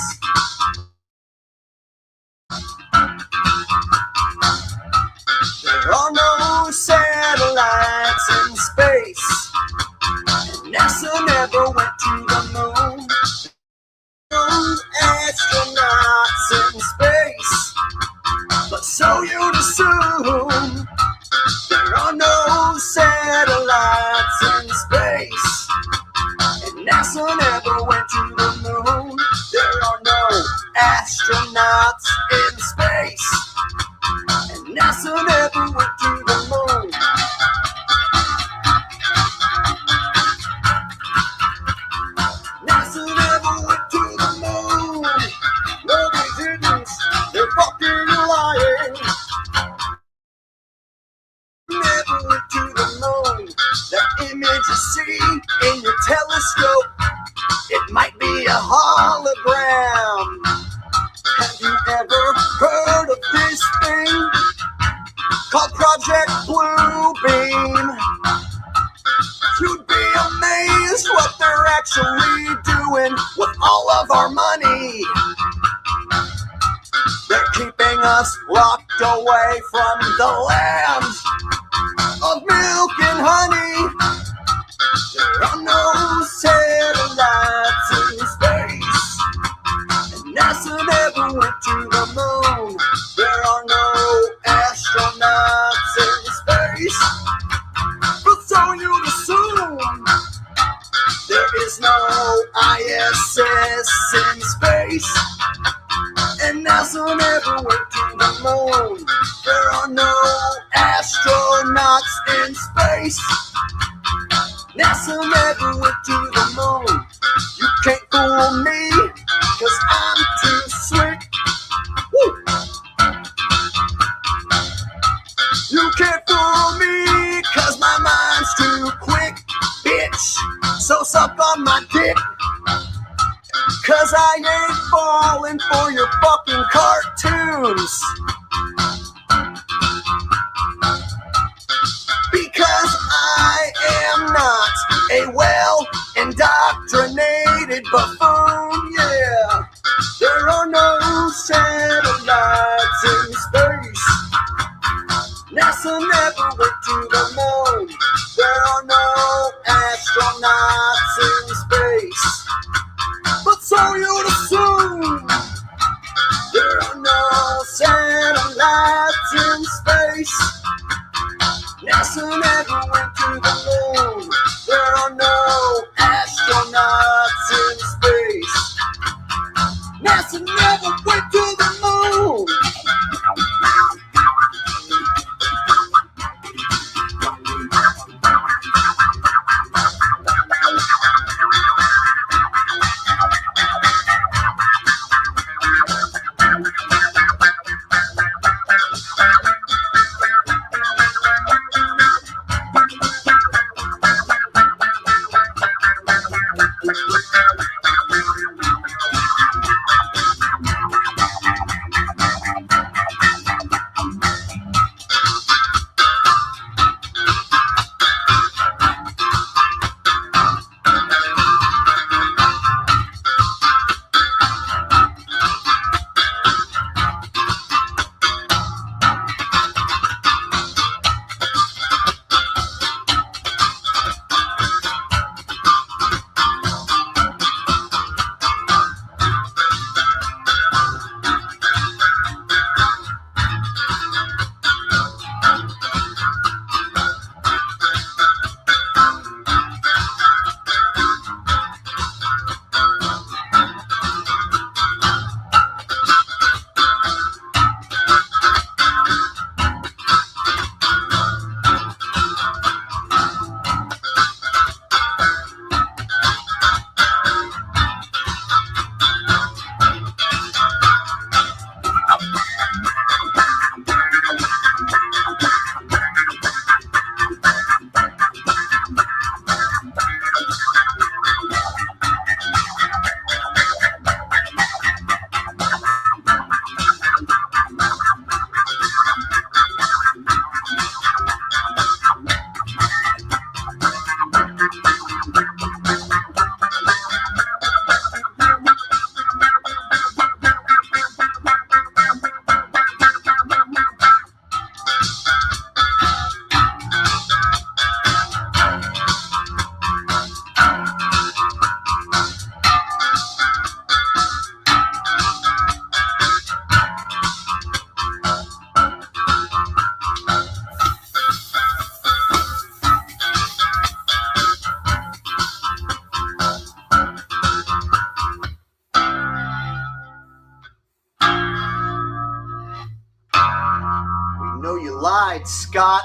There are no satellites in space. And NASA never went to the moon. Those astronauts in space. But so you'd assume there are no satellites in space. And NASA never went to the moon. There are no astronauts in space. And NASA never went to the moon. NASA never went to the moon. No, they didn't. They're fucking lying. Never went to the moon. That image you see in your telescope, it might be a hologram. Have you ever heard of this thing called Project Bluebeam? You'd be amazed what they're actually doing with all of our money. us locked away from the land of milk and honey. There are no satellites in space, and NASA never went to the moon. There are no astronauts in space, but so you'd assume. There is no ISS in space, and NASA never went to the moon. There are no astronauts in space. NASA never went to the moon. You can't fool me, 'cause I'm too slick. Woo! You can't fool me, 'cause my mind's too quick, bitch. So suck on my dick, 'cause I ain't falling for your fucking cartoons. Because I am not a well-indoctrinated buffoon, yeah. There are no satellites in space. NASA never went to the moon. There are no astronauts in space, but so you'd assume. There are no satellites in space. NASA never went to the moon. There are no astronauts in space. NASA never went to the moon. lied, Scott.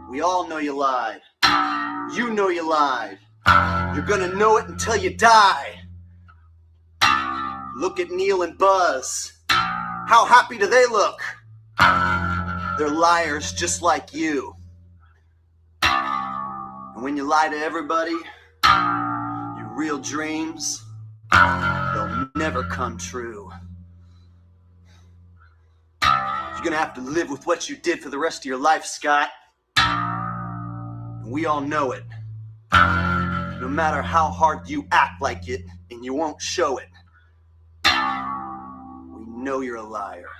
We all know you lied. You know you lied. You're gonna know it until you die. Look at Neil and Buzz. How happy do they look? They're liars just like you. And when you lie to everybody, your real dreams, they'll never come true. You're gonna have to live with what you did for the rest of your life, Scott. And we all know it. No matter how hard you act like it, and you won't show it. We know you're a liar.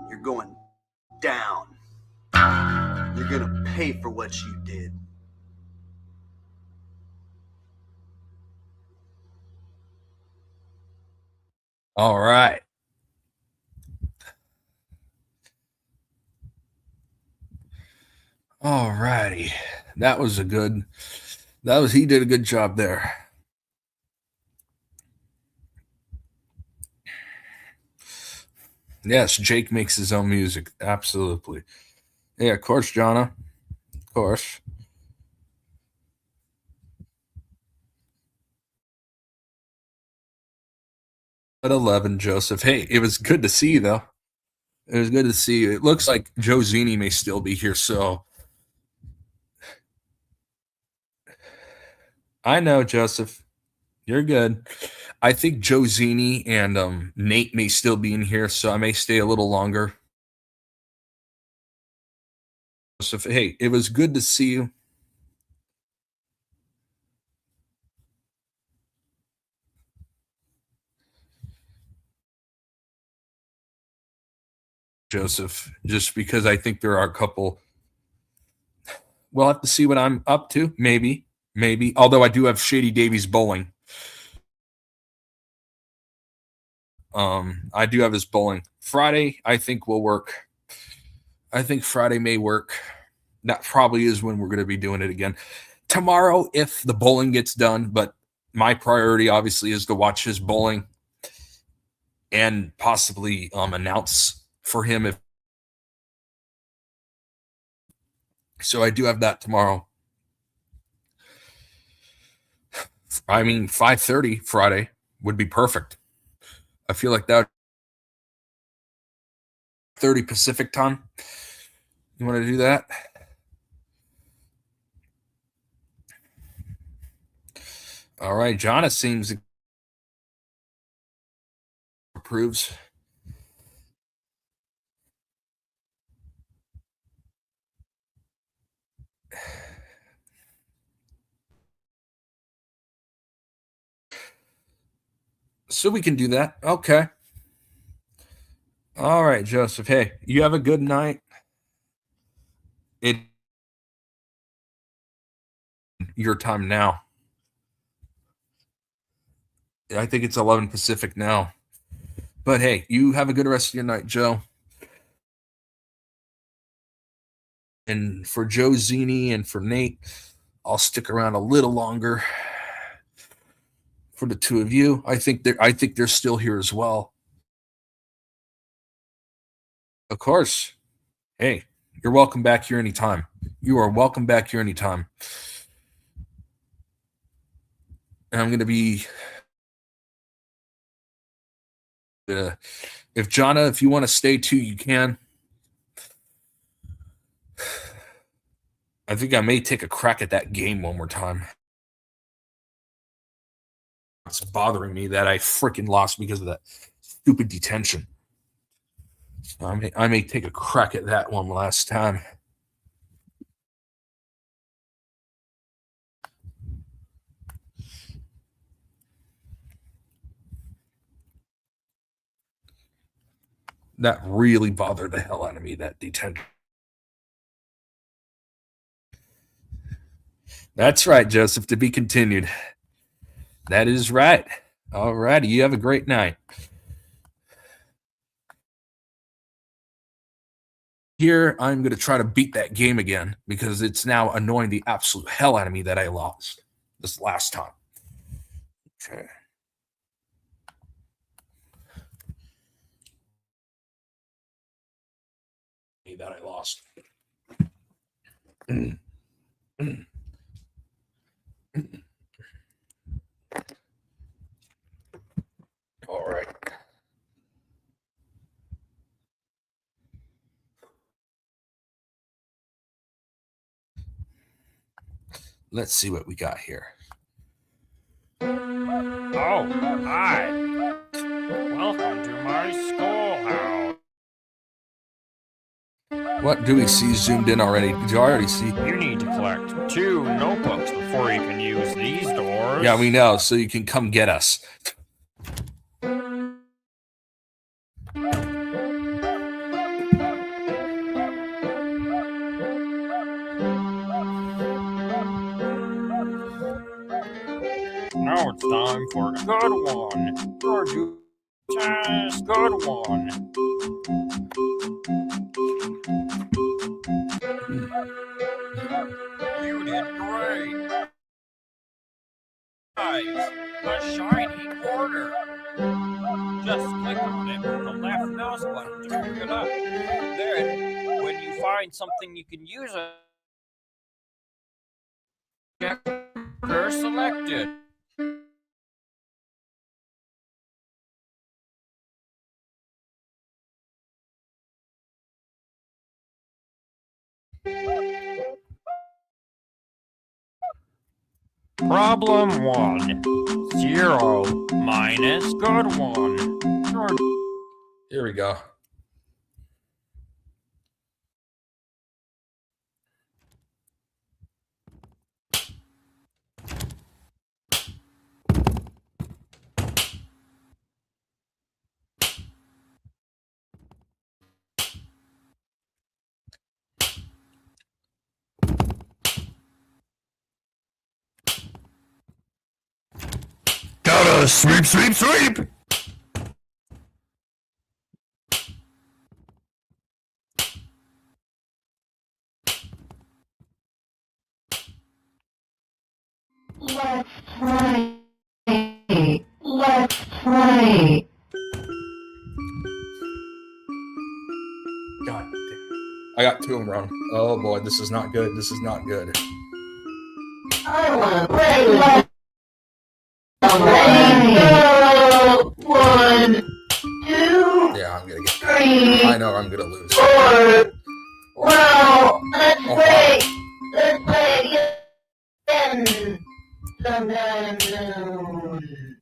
You're going down. You're gonna pay for what you did. All right. All righty. He did a good job there. Yes, Jake makes his own music. Absolutely. Yeah, of course, Jonna. Of course. At 11, Joseph. Hey, it was good to see you, though. It was good to see you. It looks like Joe Zini may still be here, so. I know, Joseph. You're good. I think Joe Zini and Nate may still be in here, so I may stay a little longer. Joseph, hey, it was good to see you. Joseph, just because I think there are a couple. We'll have to see what I'm up to. Maybe. Although I do have Shady Davies bowling. I do have his bowling. Friday, I think will work. I think Friday may work. That probably is when we're going to be doing it again. Tomorrow, if the bowling gets done, but my priority obviously is to watch his bowling and possibly announce for him if. So I do have that tomorrow. I mean, 5:30 Friday would be perfect. I feel like that 30 Pacific time. You want to do that? All right, Jonna seems approves. So we can do that. Okay. All right, Joseph. Hey, you have a good night. Your time now. I think it's 11 Pacific now. But hey, you have a good rest of your night, Joe. And for Joe Zini and for Nate, I'll stick around a little longer. For the two of you, I think they're still here as well. Of course. Hey, you're welcome back here anytime. You are welcome back here anytime. And I'm going to be if Jonna, if you want to stay too, you can. I think I may take a crack at that game one more time. It's bothering me that I freaking lost because of that stupid detention. So I may take a crack at that one last time. That really bothered the hell out of me, that detention. That's right, Joseph, to be continued. That is right. All righty. You have a great night. Here, I'm going to try to beat that game again because it's now annoying the absolute hell out of me that I lost this last time. Okay. That I lost. All right. Let's see what we got here. Oh, hi. Welcome to my schoolhouse. What do we see zoomed in already? Did you already see? You need to collect 2 notebooks before you can use these doors. Yeah, we know. So you can come get us. It's time for the good one. Your test, good one. You did great. Guys, a shiny quarter. Just click on it with the left mouse button to pick it up. Then, when you find something you can use it, checker selected. Problem 1. 0 minus good one. Here we go. Gotta sweep, sweep, sweep! Let's play. Let's play. God damn. I got 2 of them wrong. Oh boy, this is not good. This is not good. I wanna play. Let's play. 1, 2, Yeah, I'm gonna get. 3. I know I'm gonna lose. 4. Well, let's play. Let's play again. Sometime soon.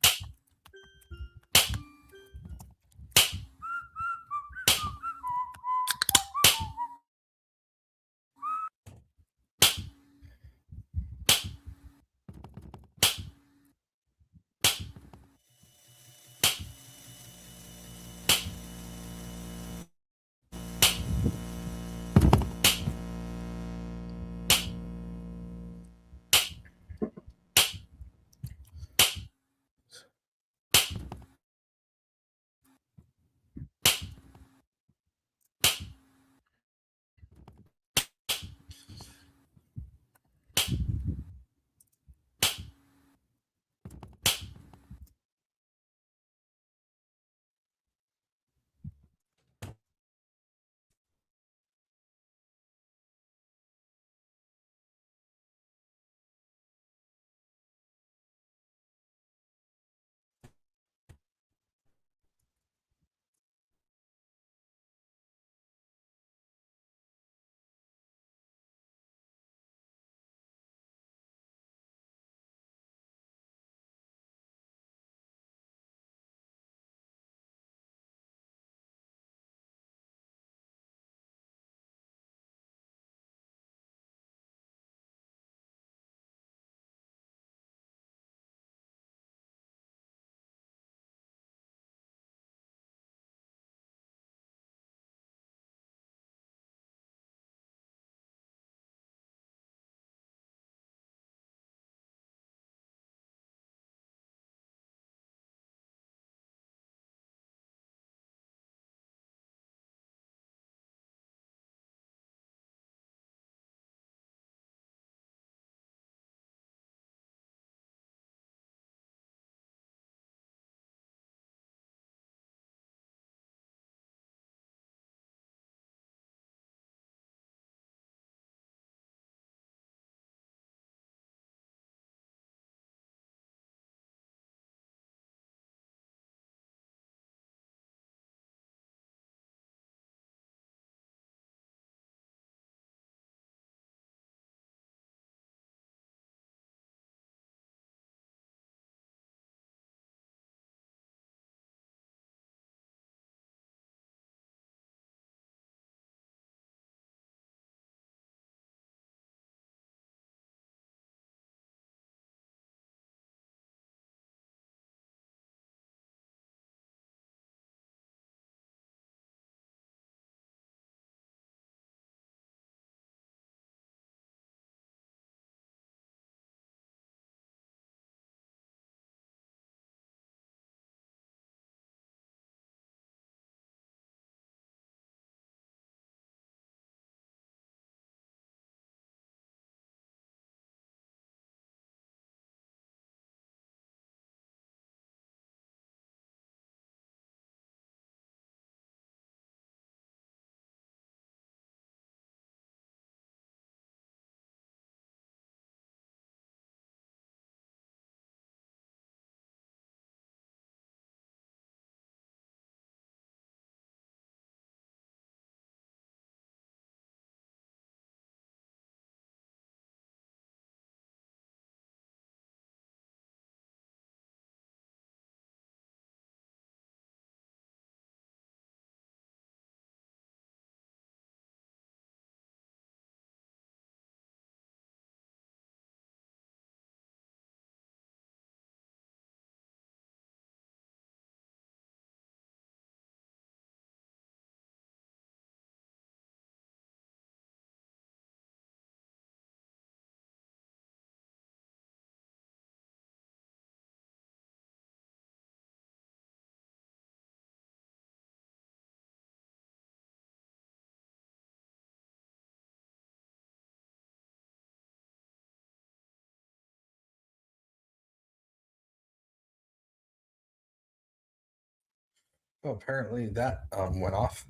Oh, apparently that went off.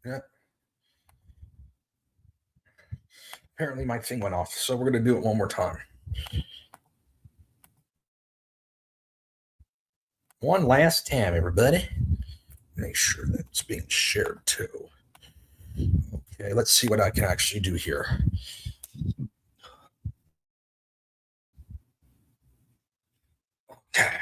Yeah. Apparently my thing went off, so we're going to do it one more time. One last time, everybody. Make sure that it's being shared too. Okay, let's see what I can actually do here. Okay.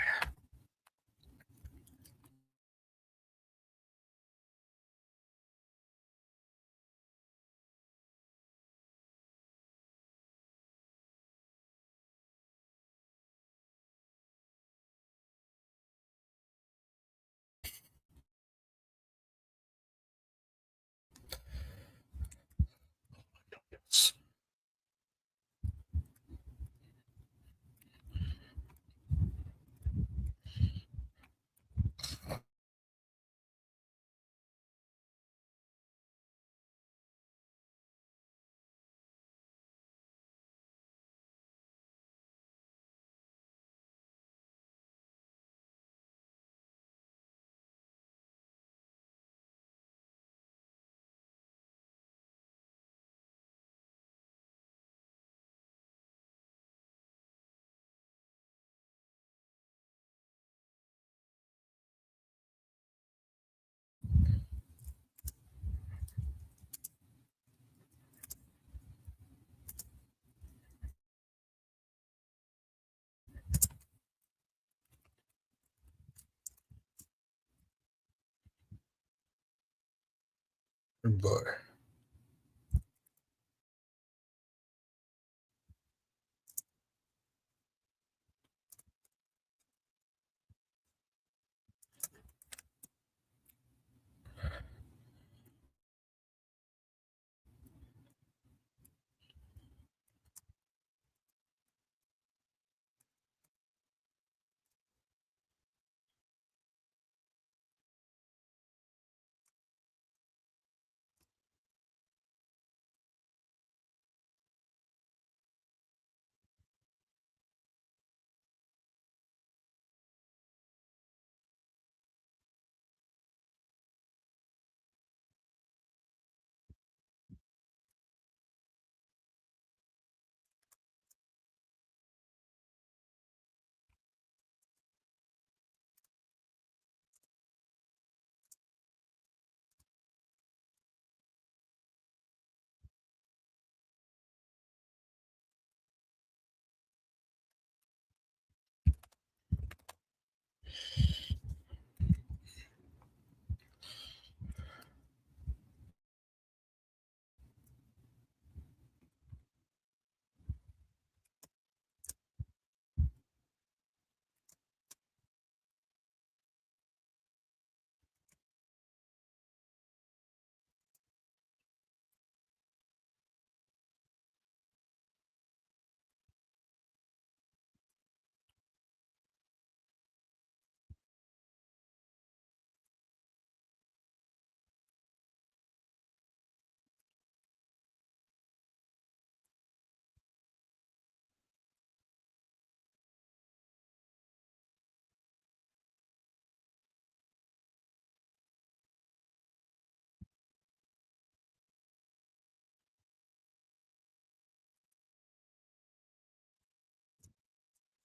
Boy.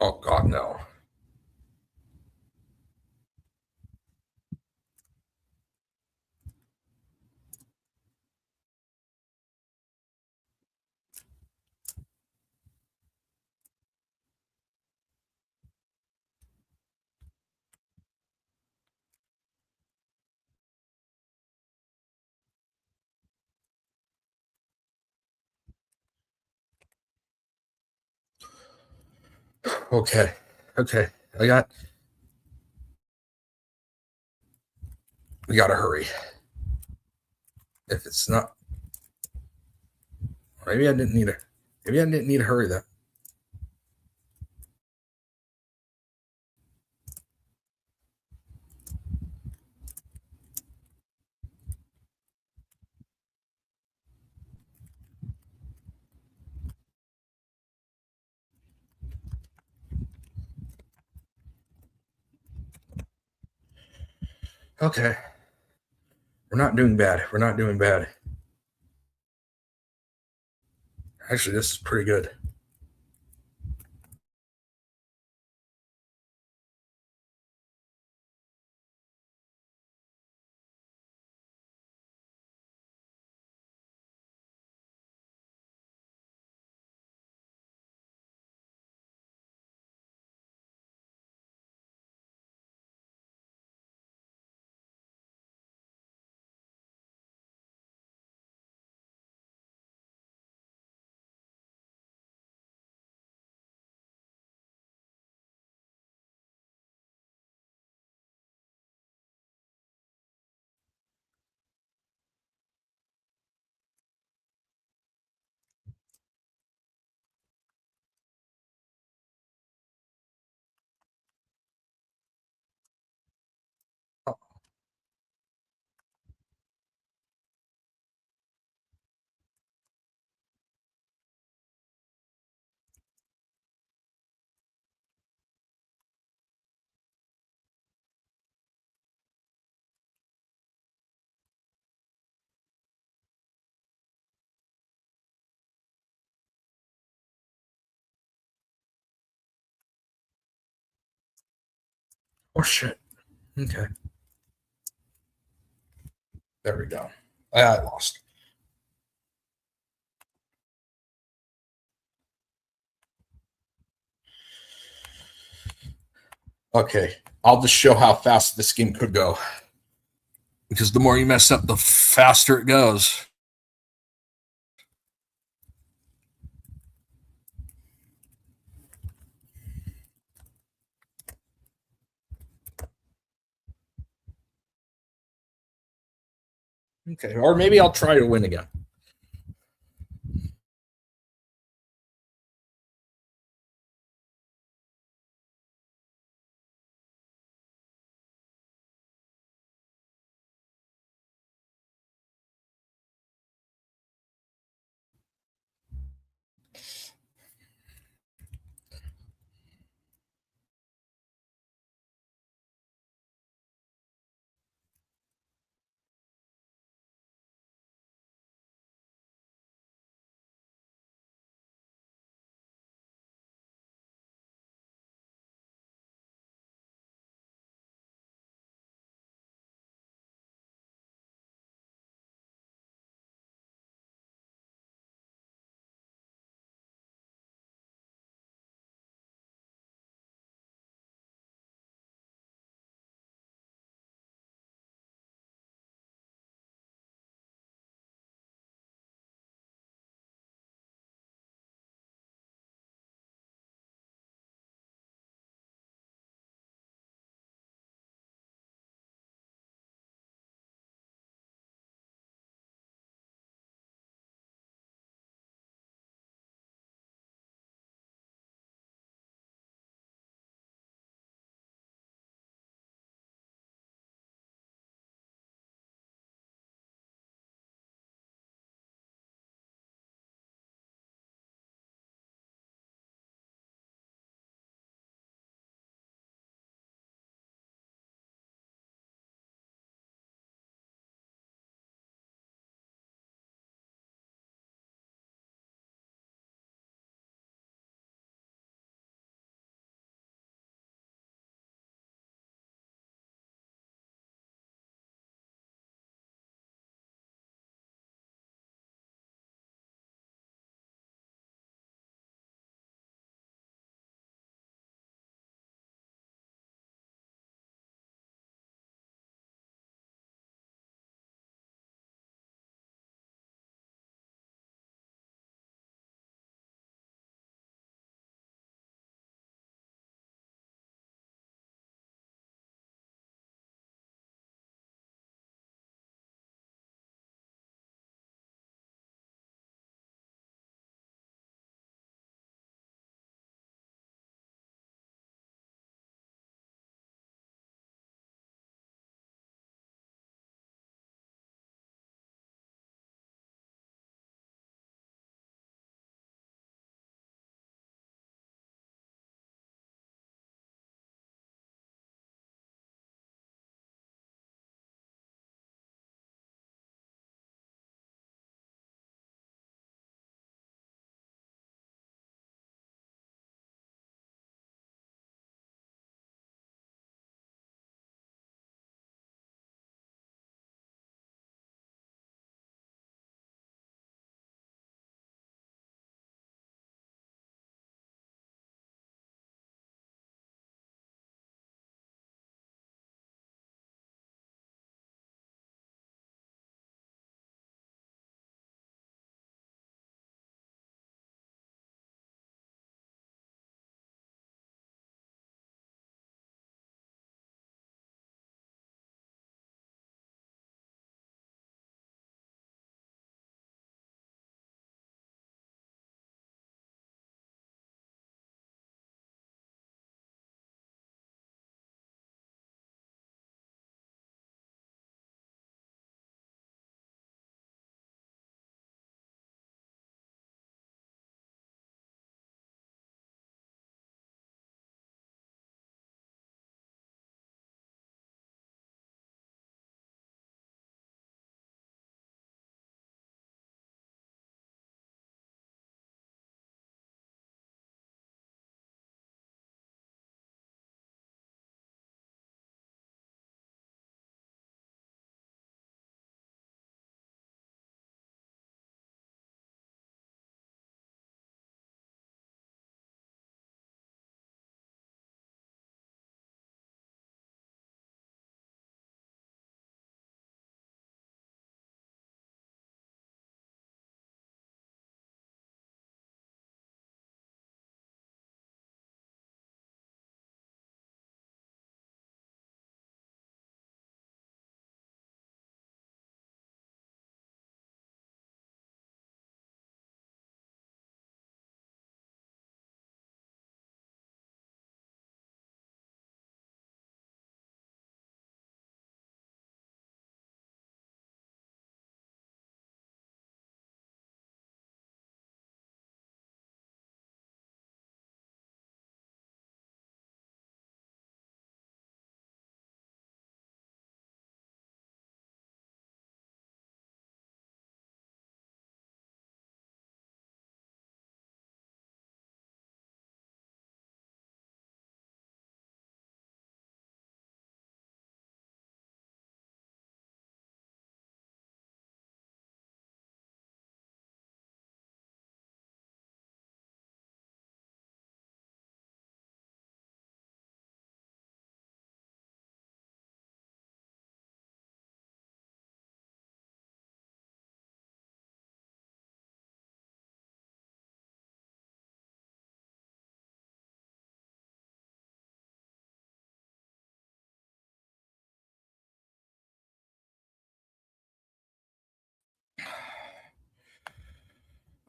Oh, God, no. Okay. Okay. We got to hurry. If it's not, maybe I didn't need to hurry that. Okay. We're not doing bad. We're not doing bad. Actually, this is pretty good. Oh, shit. Okay. There we go. I lost. Okay. I'll just show how fast this game could go. Because the more you mess up, the faster it goes. Okay. Or maybe I'll try to win again.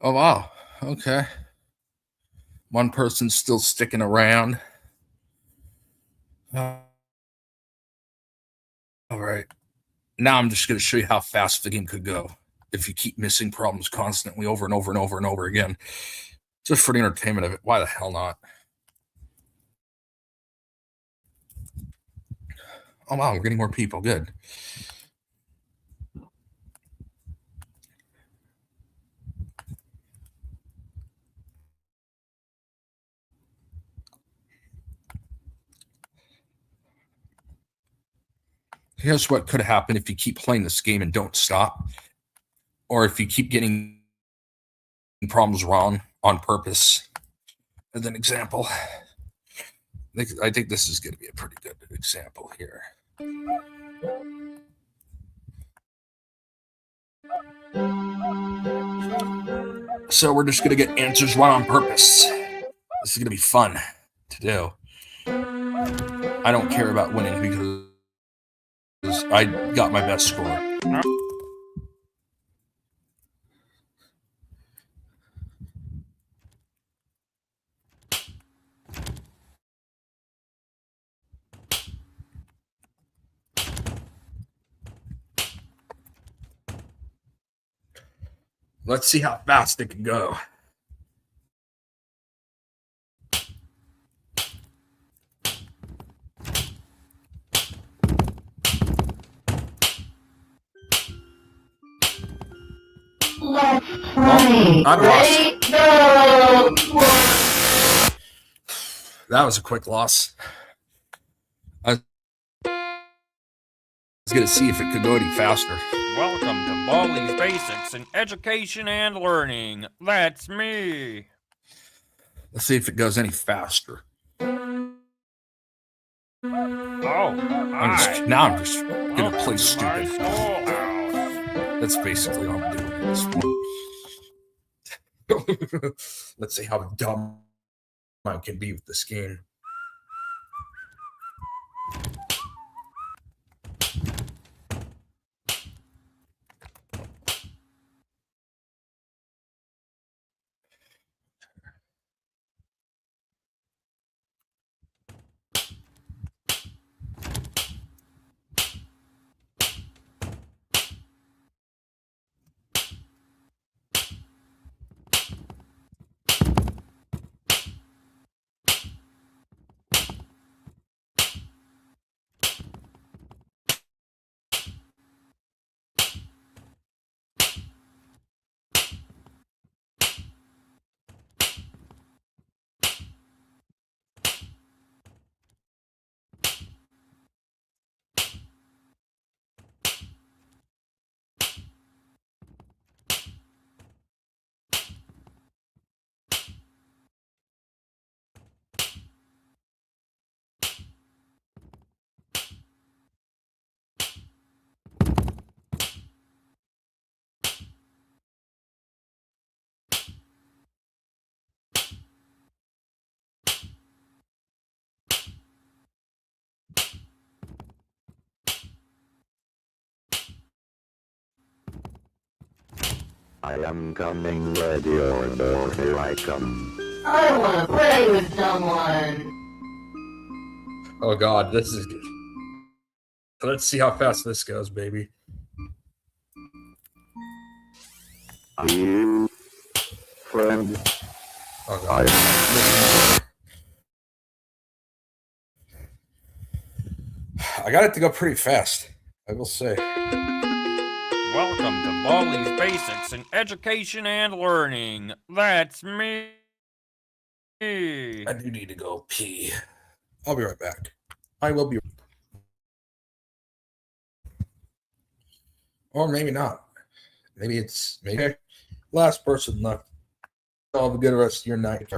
Oh, wow. Okay. One person's still sticking around. All right. Now I'm just going to show you how fast the game could go if you keep missing problems constantly over and over and over and over again. Just for the entertainment of it. Why the hell not? Oh, wow. We're getting more people. Good. Here's what could happen if you keep playing this game and don't stop, or if you keep getting problems wrong on purpose. As an example, I think this is going to be a pretty good example here. So we're just going to get answers wrong on purpose. This is going to be fun to do. I don't care about winning because I got my best score. Let's see how fast it can go. Let's play. I'm Ready, go. That was a quick loss. I was going to see if it could go any faster. Welcome to Baldi's Basics in Education and Learning. That's me. Let's see if it goes any faster. Oh, Now I'm just going to play stupid. That's basically all I'm doing in this one. Let's see how dumb I can be with this game. I am coming, ready or no, here I come. I want to play with someone. Oh God, this is good. Let's see how fast this goes, baby. You, friend. Oh God. I got it to go pretty fast, I will say. welcome to Baldi's Basics in Education and Learning. That's me. I do need to go pee. I'll be right back. I will be. Or maybe not. Maybe it's maybe last person left. Have a good rest of your night.